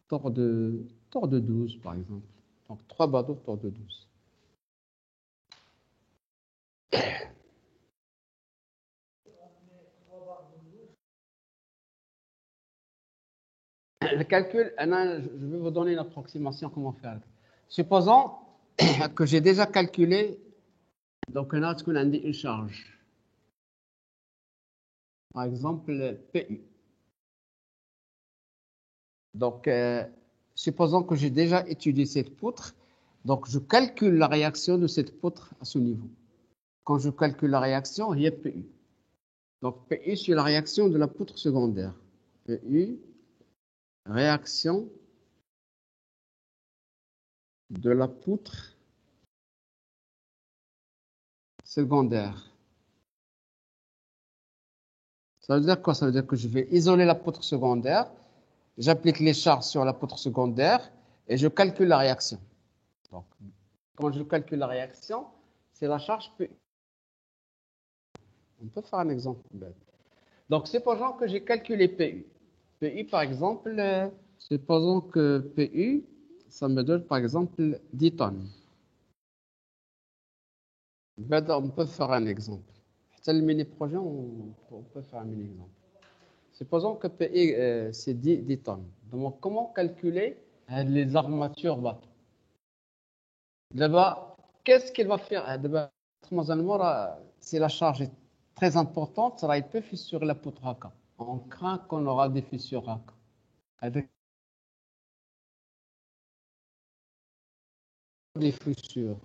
torts de 12, par exemple. Donc, 3 bateaux torts de 12. Le calcul, je vais vous donner une approximation comment faire. Supposons que j'ai déjà calculé, donc on a ce qu'on a dit une charge. Par exemple, PU. Donc, supposons que j'ai déjà étudié cette poutre, donc je calcule la réaction de cette poutre à ce niveau. Quand je calcule la réaction, il y a PU. Donc, PU, c'est la réaction de la poutre secondaire. PU, réaction de la poutre secondaire. Ça veut dire quoi? Ça veut dire que je vais isoler la poutre secondaire, j'applique les charges sur la poutre secondaire et je calcule la réaction. Donc, quand je calcule la réaction, c'est la charge PU. On peut faire un exemple. Donc, supposons que j'ai calculé PU. PU, par exemple, supposons que PU, ça me donne, par exemple, 10 tonnes. On peut faire un exemple. C'est le mini-projet, on peut faire un mini-exemple. Supposons que PU, c'est 10 tonnes. Donc, comment calculer les armatures bateau? D'abord, qu'est-ce qu'il va faire? D'abord, si la charge est très importante, ça va être fissurer la poutre AK. On craint qu'on aura des fissures AK. Des fissures.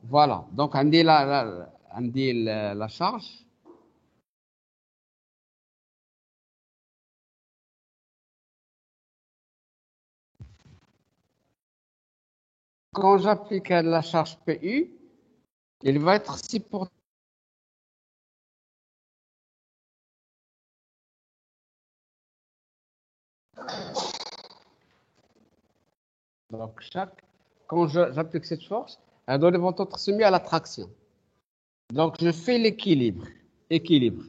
Voilà. Donc, on dit la charge. Quand j'applique la charge PU, il va être supporté. Donc, quand j'applique cette force, elle doit être soumise à la traction. Donc, je fais l'équilibre. Équilibre.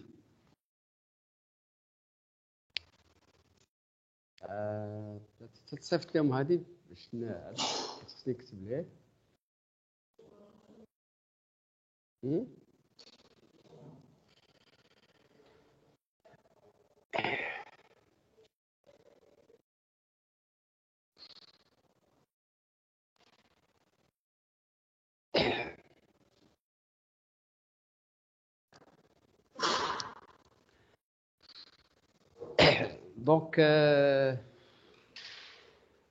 تتصيفط لهم هذه باش خصني نكتب ليه. Donc,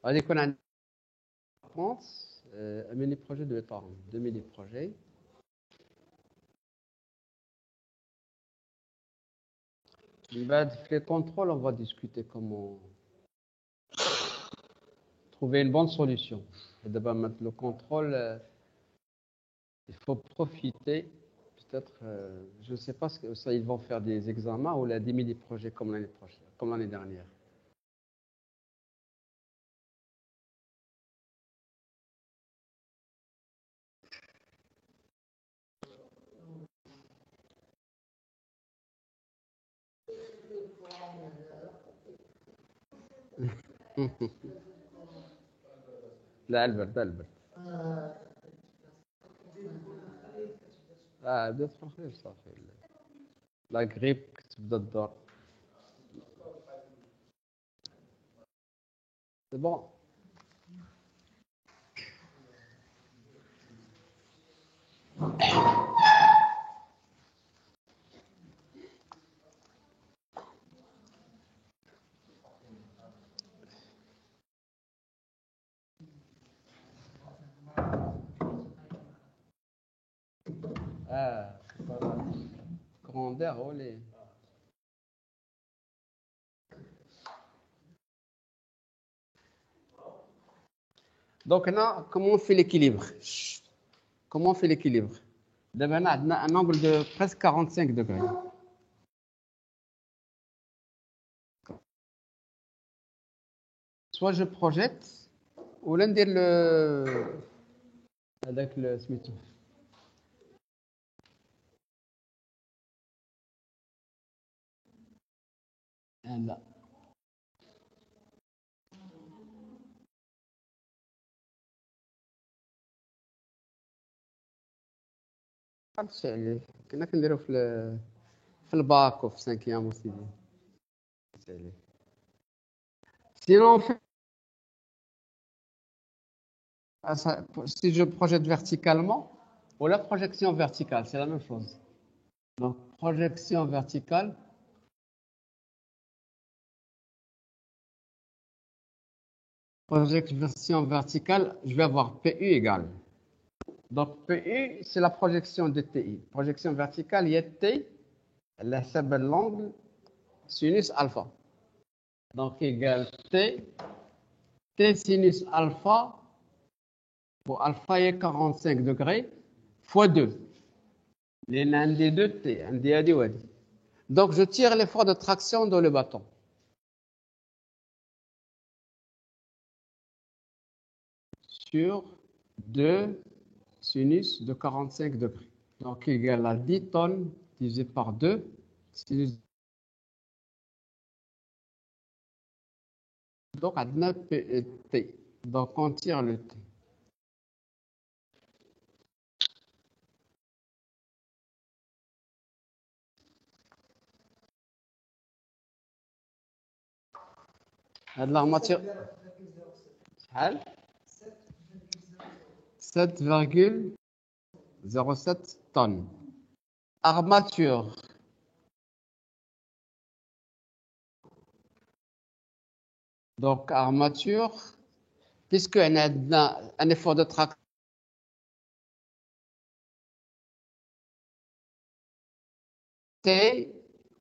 غادي يكون عندنا un mini projet de temps, 2 mini projets. Les contrôles, on va discuter comment trouver une bonne solution. Et d'abord, mettre le contrôle, il faut profiter. Peut-être, je ne sais pas ce que ça, ils vont faire des examens ou des mini-projets comme l'année prochaine, comme l'année dernière. لا البرد البرد بدات خير صافي لا غريب تبدا الدور سي بون grandeur ou les donc là comment on fait l'équilibre d'abord on a un angle de presque 45 degrés soit je projette ou l'un dire le avec le Smith là كنا كنديروا في الباك وفي 5e aussi sinon si je projette verticalement ou la projection verticale c'est la même chose donc projection verticale je vais avoir PU égale donc PU c'est la projection de TI projection verticale il y a T elle s'appelle l'angle sinus alpha donc égale T sinus alpha pour alpha est 45 degrés fois 2 les un des deux T un des deux wadi donc je tire l'effort de traction dans le bâton sur 2 sinus de 45 degrés. Donc, égal à 10 tonnes divisé par 2 sinus. Donc, à 9 T. Donc, on tire le T. l'armature 7,07 tonnes. Armature. Donc, armature, puisqu'on a un effort de traction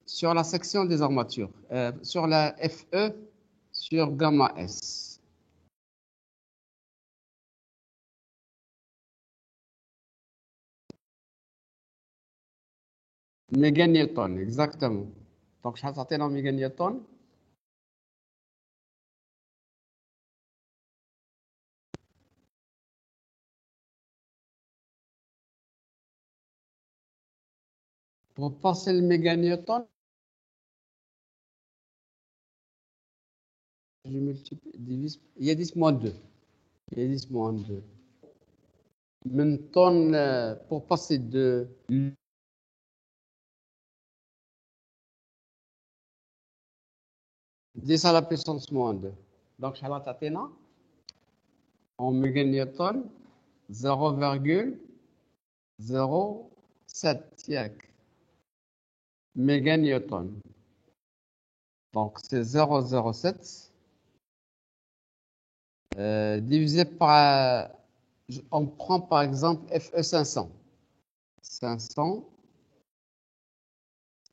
sur la section des armatures, sur la FE, sur gamma S. Méganewton, exactement. Donc, je vais sortir dans méganewton. Pour passer le méganewton, je multiplie, divise, il y a 10 moins 2. Il y a 10 moins 2. Maintenant, pour passer de 10 à la puissance moins 2. Donc, je vais l'attaquer là. En méganewton, 0,07 méganewton. Donc, c'est 0,07 divisé par... on prend par exemple FE 500. 500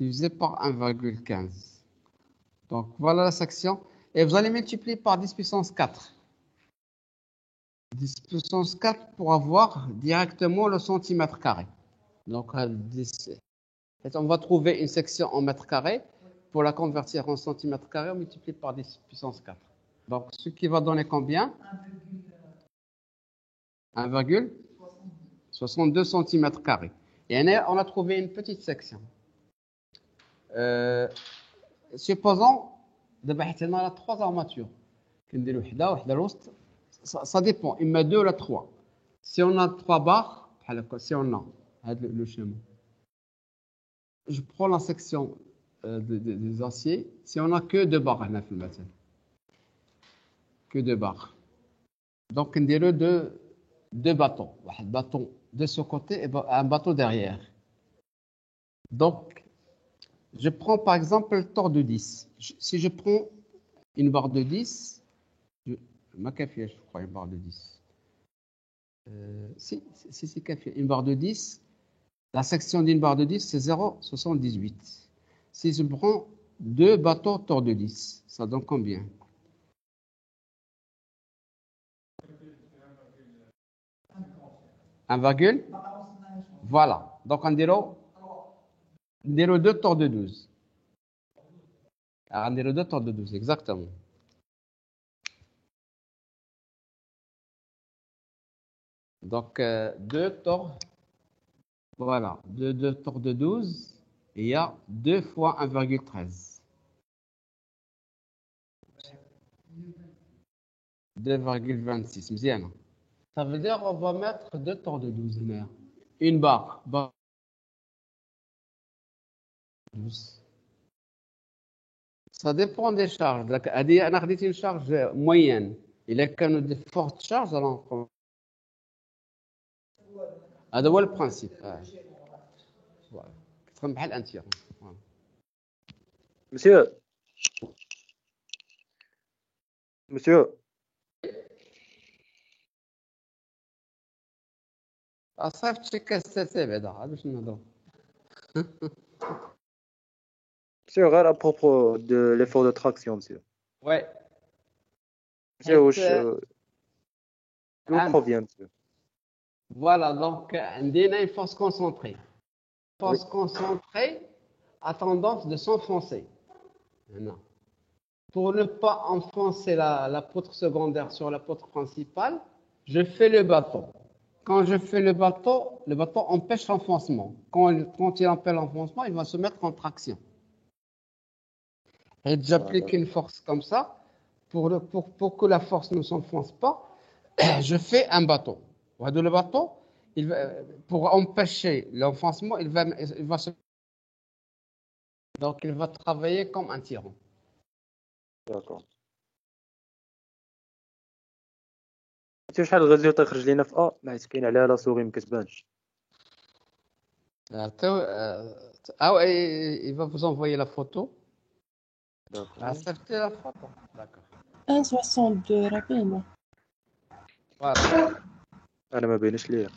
divisé par 1,15. Donc, voilà la section. Et vous allez multiplier par 10 puissance 4. 10 puissance 4 pour avoir directement le centimètre carré. Donc, on va trouver une section en mètres carrés. Pour la convertir en centimètres carrés, on multiplie par 10 puissance 4. Donc, ce qui va donner combien? 1,62 cm carrés. Et on a trouvé une petite section. Supposons, on a 3 armatures. Ça dépend, il met 2 ou 3. Si on a 3 barres, si on a le schéma, je prends la section des aciers. Si on a que 2 barres, que 2 barres. Donc, on dirait 2 bâtons. Un bâton de ce côté et un bâton derrière. Donc, je prends par exemple le tord de 10. Si je prends une barre de 10, je crois une barre de 10. Si, une barre de 10, la section d'une barre de 10, c'est 0,78. Si je prends 2 bâtons tord de 10, ça donne combien? Voilà. Donc, on dirait 2 tord de 12. On dirait 2 tord de 12, exactement. Donc, 2 tords. Voilà. 2 tords de 12. Et il y a 2 fois 1,13. 2,26. Bien. Ça veut dire qu'on va mettre 2 tords de 12. Une barre. 12. Ça dépend des charges. On a une charge moyenne. Il y a de fortes charges. Alors, هذا هو البرانسيب. كتفهم بحال انتيرون. مسيو صيفط شي كاسات بعدا باش نهضروا. مسيو غير à propos de l'effort de traction مسيو. Ouais. مسيو واش d'où provient مسيو? Voilà, donc, on a une force concentrée. Force concentrée a tendance de s'enfoncer. Pour ne pas enfoncer la poutre secondaire sur la poutre principale, je fais le bâton. Quand je fais le bâton empêche l'enfoncement. Quand il empêche l'enfoncement, il va se mettre en traction. Et j'applique une force comme ça, pour que la force ne s'enfonce pas, je fais un bâton. Le bâton, pour empêcher l'enfoncement, il va se... Donc, il va travailler comme un tyran. D'accord. شحال الغازيو تيخرج لينا في ا ما كاين عليها لا سوري ما كتبانش. Il va vous envoyer la photo. D'accord. Acceptez la photo. D'accord. 1,62 rapidement. Voilà. انا ما بينش ليا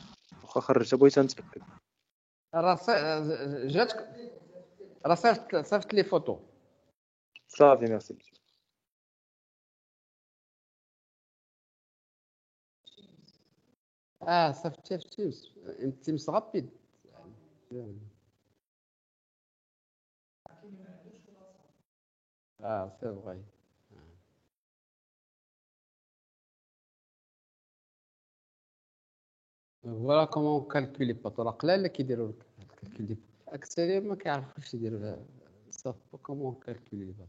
واخا خرجت بغيت نتاكد. راه صيفط لي فوتو. صافي ميرسي. صيفط تيمس تيمس رابيد. c'est vrai. Voilà comment on calcule les potes. Alors là, qui déroule le calcul des potes. Accéléré, mais qui a fait dérouler. Ça pas comment on calcule les potes.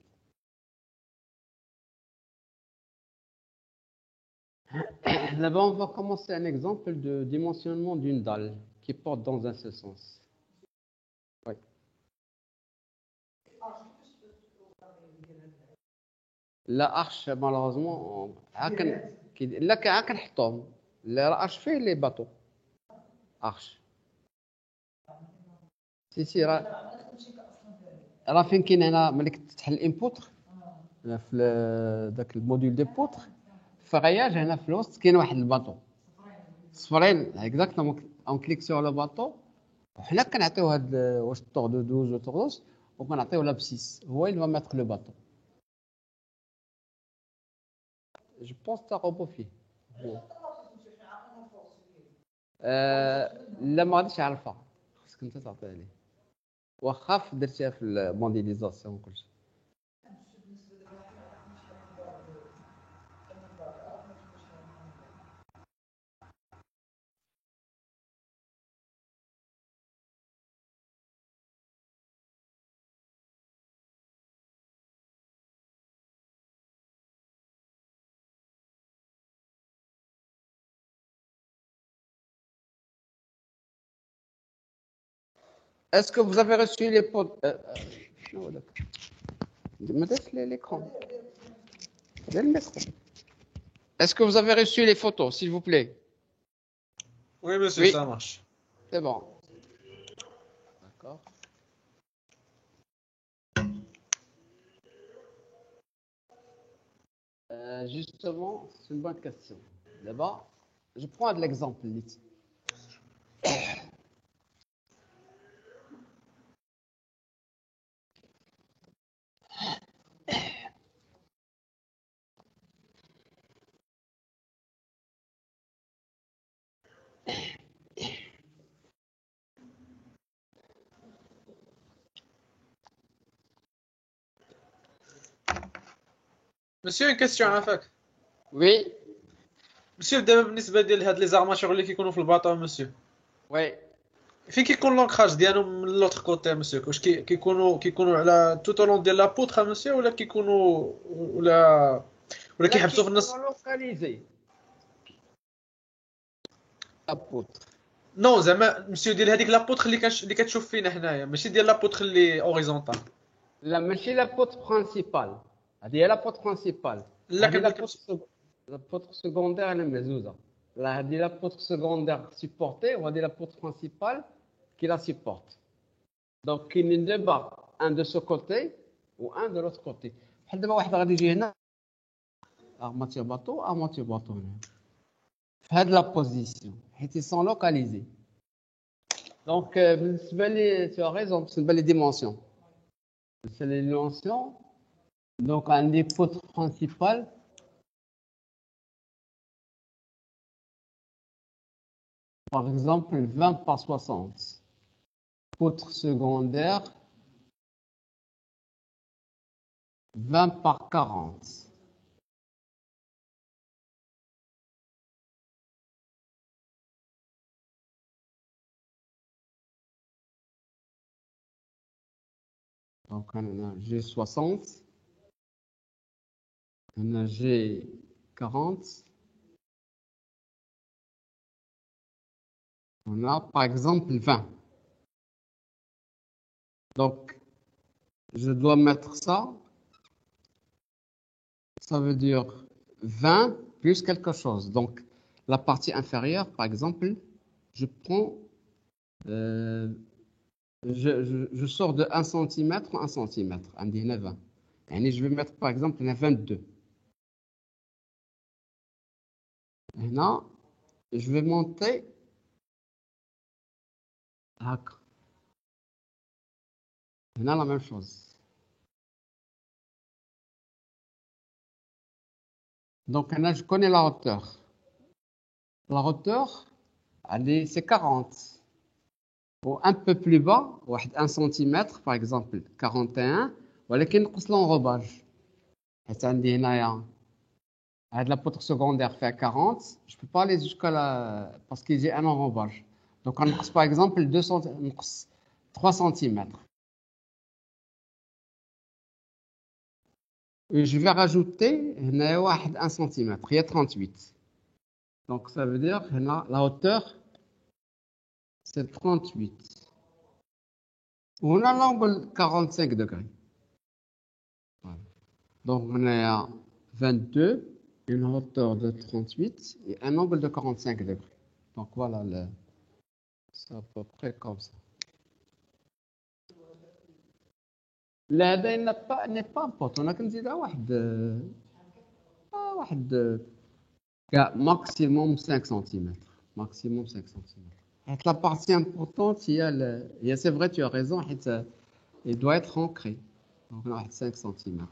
Là-bas, on va commencer un exemple de dimensionnement d'une dalle qui porte dans un seul sens. Oui. La arche, malheureusement, là, qu'un حطهم. La arche fait les bateaux. arche. سي راه فين كاين هنا ملي تفتح الانبوتر في ذاك الموديول دي بوتر فغياج هنا في الوسط كاين واحد الباطو صفرين اكزاكتومون اون كليك سور لو باطو وحنا كنعطيو هاد واش طور دو 12 و 13 Donc on a l'abscisse. Où il va mettre le bâton. Je pense que tu as repoussé. لا ما غاديش عارفها خصك انت تعطيها لي واخا درتيها في الموديليزاسيون كلشي. Est-ce que vous avez reçu les pots l'écran. Est-ce que vous avez reçu les photos, s'il vous plaît? Oui, monsieur, Oui. ça marche. C'est bon. D'accord. Justement, c'est une bonne question. D'abord, je prends de l'exemple. Monsieur, une question عافاك. Oui. monsieur دابا بالنسبه ديال هاد لي زارماتور اللي كيكونوا في الباطو monsieur Oui. فين كيكون لونكراج ديالهم من لوتر كوتي monsieur واش كيكونوا على توت اولون ديال لا بوتر monsieur ولا كيكونوا ولا كيحبسوا في النص localisé. La poutre. نو زعما مسيو ديال هذيك لا بوتر اللي كتشوف فينا حنايا ماشي ديال لا بوتر اللي اوريزونتال لا ماشي لا بوتر برينسيبال. هذه هي لا بوتر برينسيبال. لا هذه لا كنبدا بوتر سكوندير انا مزوزه. لا هذه لا بوتر سكوندير سيبورتي وهذه لا بوتر برينسيبال qui la supporte. Donc il y a deux barres, un de ce côté ou un de l'autre côté. بحال دابا واحد غادي يجي هنا ارماتير باطو ارماتير باطو هنا في هاد لا بوزيسيون حيت ils sont localisés. Donc بالنسبه لي tu as raison بالنسبه لي ديمونسيون. C'est les dimensions. Donc un des poutres principales par exemple 20 par 60. Poutre secondaire 20 par 40. Donc on a G60, on a G40, on a par exemple 20. Donc je dois mettre ça, ça veut dire 20 plus quelque chose. Donc la partie inférieure, par exemple, je prends, je sors de 1 cm ou 1 cm, عندي هنا 20. يعني je vais mettre par exemple هنا 22. هنا je vais monter هكا. هنا la même chose. Donc là, je connais la hauteur. La hauteur, allez, c'est 40. Ou un peu plus bas, 1 cm, par exemple, 41, ولكن نقص l'enrobage. حيت عندي هنايا هاد la poutre secondaire fait 40, je peux pas aller jusqu'à la parce que j'ai un enrobage. Donc on نقص par exemple 3 cm. Et je vais rajouter هنايا 1 cm, il y a 38. Donc ça veut dire que la hauteur c'est 38. On a l'angle 45 degrés. Voilà. Donc on a 22, une hauteur de 38 et un angle de 45 degrés. Donc voilà, c'est à peu près comme ça. لا هذا n'est pas important. On a كنزيدها واحد maximum 5 cm. Maximum 5 cm. La partie importante, c'est vrai, tu as raison, Il doit être ancré. Donc, là, 5 cm.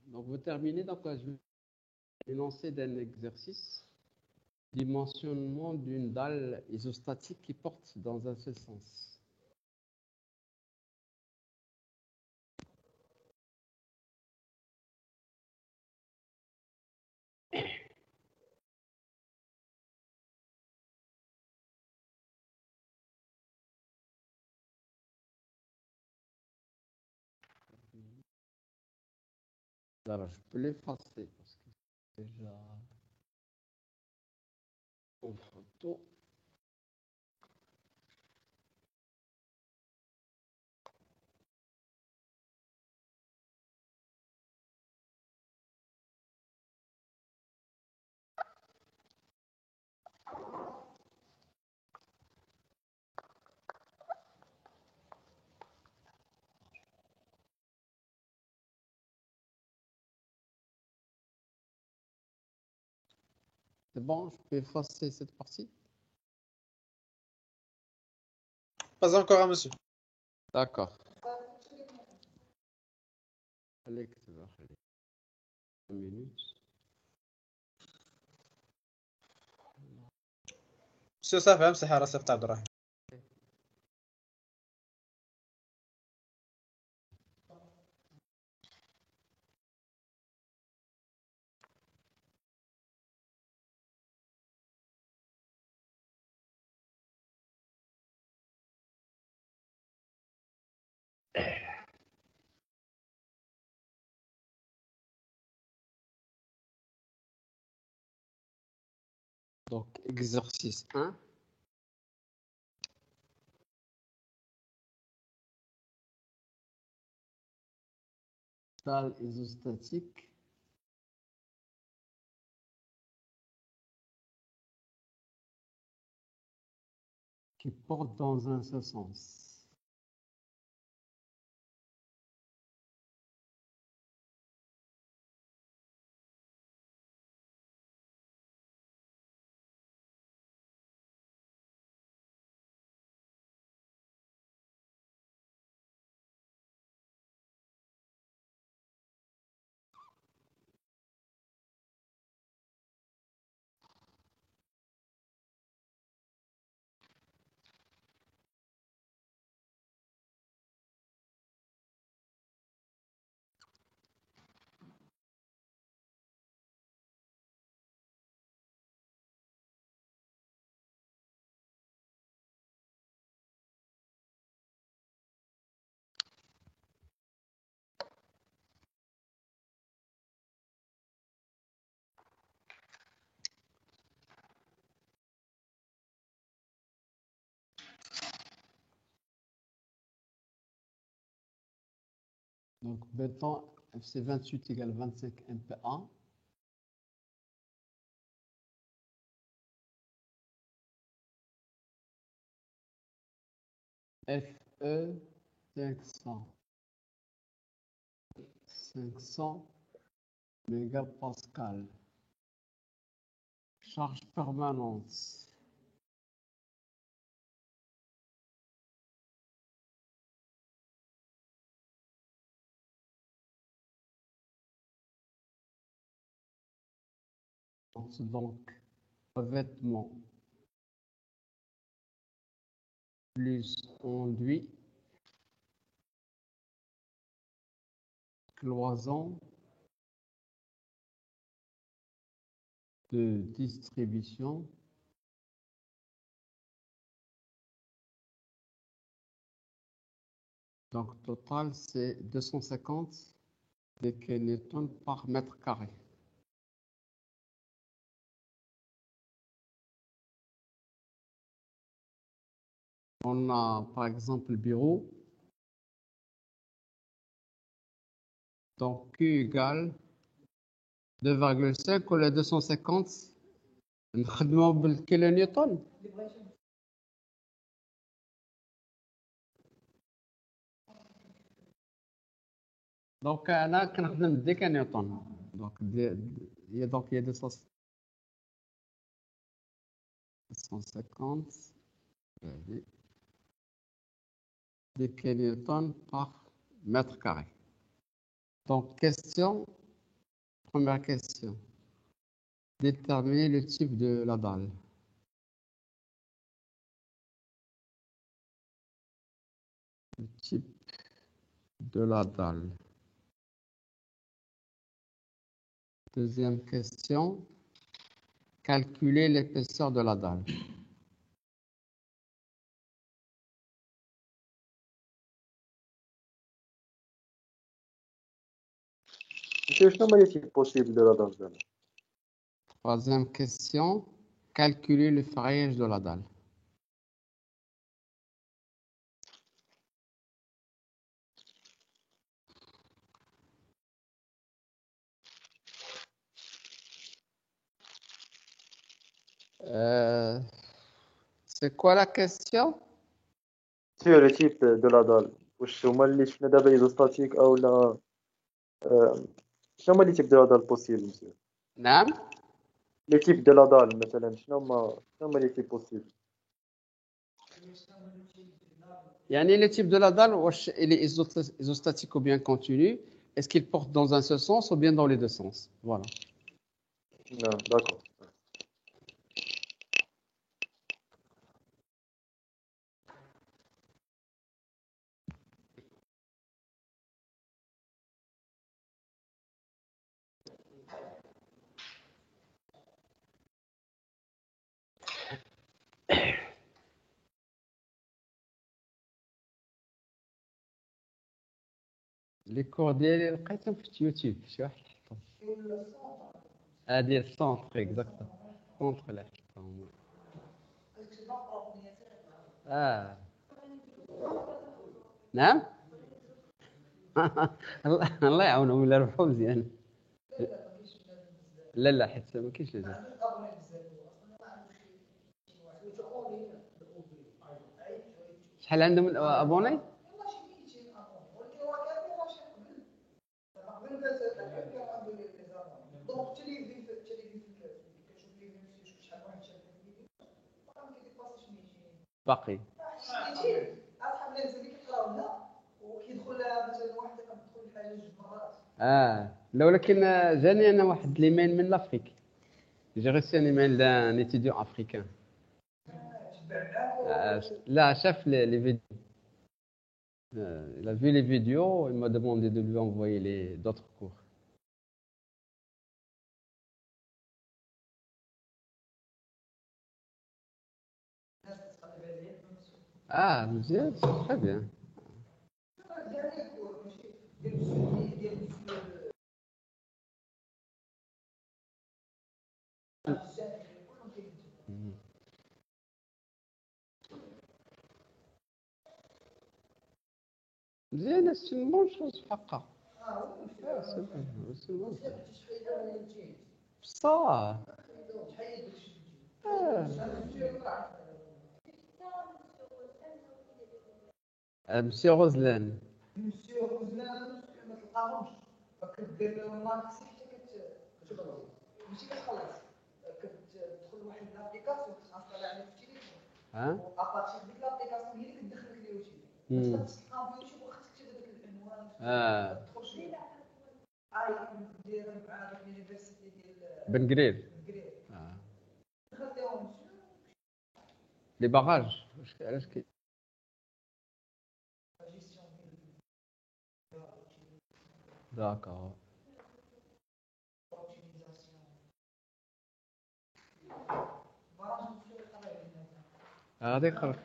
Donc, vous terminez. Donc, là, je vais énoncer d'un exercice. Dimensionnement d'une dalle isostatique qui porte dans un seul sens. Alors, je peux l'effacer parce que c'est déjà en photo. C'est bon, je peux effacer cette partie? Pas encore, monsieur. D'accord. Allez, ça va, allez. 1 minute. monsieur صافي امسح راسي في تاع عبد الرحيم. Donc, exercice 1. Dalle isostatique qui porte dans un seul sens. Donc, béton FC28 égale 25 MPa. FE 500 mégapascal. Charge permanente. Donc, revêtement plus enduit, cloison de distribution, donc total c'est 250 kN par mètre carré. On a par exemple le bureau, donc Q égale 2,5 ou les 250 نخدمو بالكيلونيوتن. Donc انا كنخدم بالديكانيوتن. Donc il y a 250 150 des kilonewtons par mètre carré. Donc, première question. Déterminer le type de la dalle. Le type de la dalle. Deuxième question. Calculer l'épaisseur de la dalle. Monsieur, شنو هما les types possibles de la dalle دابا؟ Troisième question. Calculer le farillage de la dalle. C'est quoi la question? Monsieur, le type de la dalle. واش هما اللي شفنا دابا ايزوستاتيك او لا شنو هما les types de la dalle possibles monsieur؟ نعم. Les types de la dalle مثلا شنو هما les types possibles؟ يعني le type de la dalle, il est isostatique ou bien continu? Est-ce qu'il porte dans un seul sens ou bien dans les deux sens? Voilà. Non, d'accord. Les cours ديالي لقيتهم في يوتيوب شي واحد حطهم. ديال السونتر اكزاكتومون. السونتر اللي حطهم. نعم. الله يعاونهم الا ربحوا مزيان. لا حيت ما كاينش لازم. شحال عندهم ابوني؟ باقي. لا ولكن جاني انا واحد ليميل من لافريك. J'ai reçu un email d'un étudiant africain. Là, chef, les vidéos. Il a vu les vidéos, il m'a demandé de lui envoyer d'autres cours. مزيان, c'est très bien. مزيان, c'est une bonne chose حقا. c'est une bonne chose. صح. Monsieur Roslan. Monsieur Roslan ما تلقاهمش كدير لهم ماركسي حتى ماشي كتخلص كتدخل واحد لابليكاسيون كتانستالي عليه في التليفون وابارتيغ ديك لابليكاسيون هي اللي كتدخلك اليوتيوب ما تقدرش تلقاهم في اليوتيوب واخا تكتب هذاك العنوان تدخلش دير مع داك لونيفرسيتي ديال بن قرير دخلتيهم لي باراج علاش كي D'accord. هذيك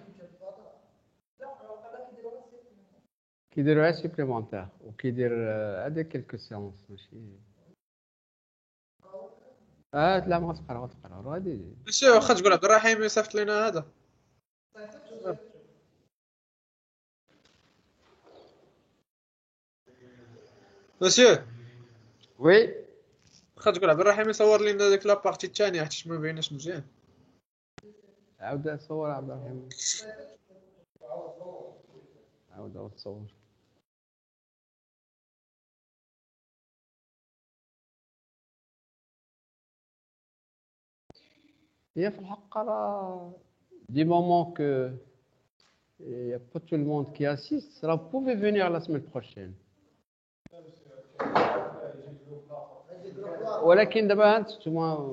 كيديروها سيبليمونتير وكيدير هذيك كيلكو سيونس ماشي لا ما تقرا غادي ماشي واخا تقول عبد الرحيم يصيفط لنا هذا مسيو وي واخا تقول عبد الرحيم يصور لنا ديك لابارتي الثانيه حيت ما بيناش مزيان عاود صور عبد الرحيم عاود تصور هي في الحق راه du moment que il n'y a pas tout le monde qui assiste, vous pouvez venir la semaine prochaine. ولكن دابا انتم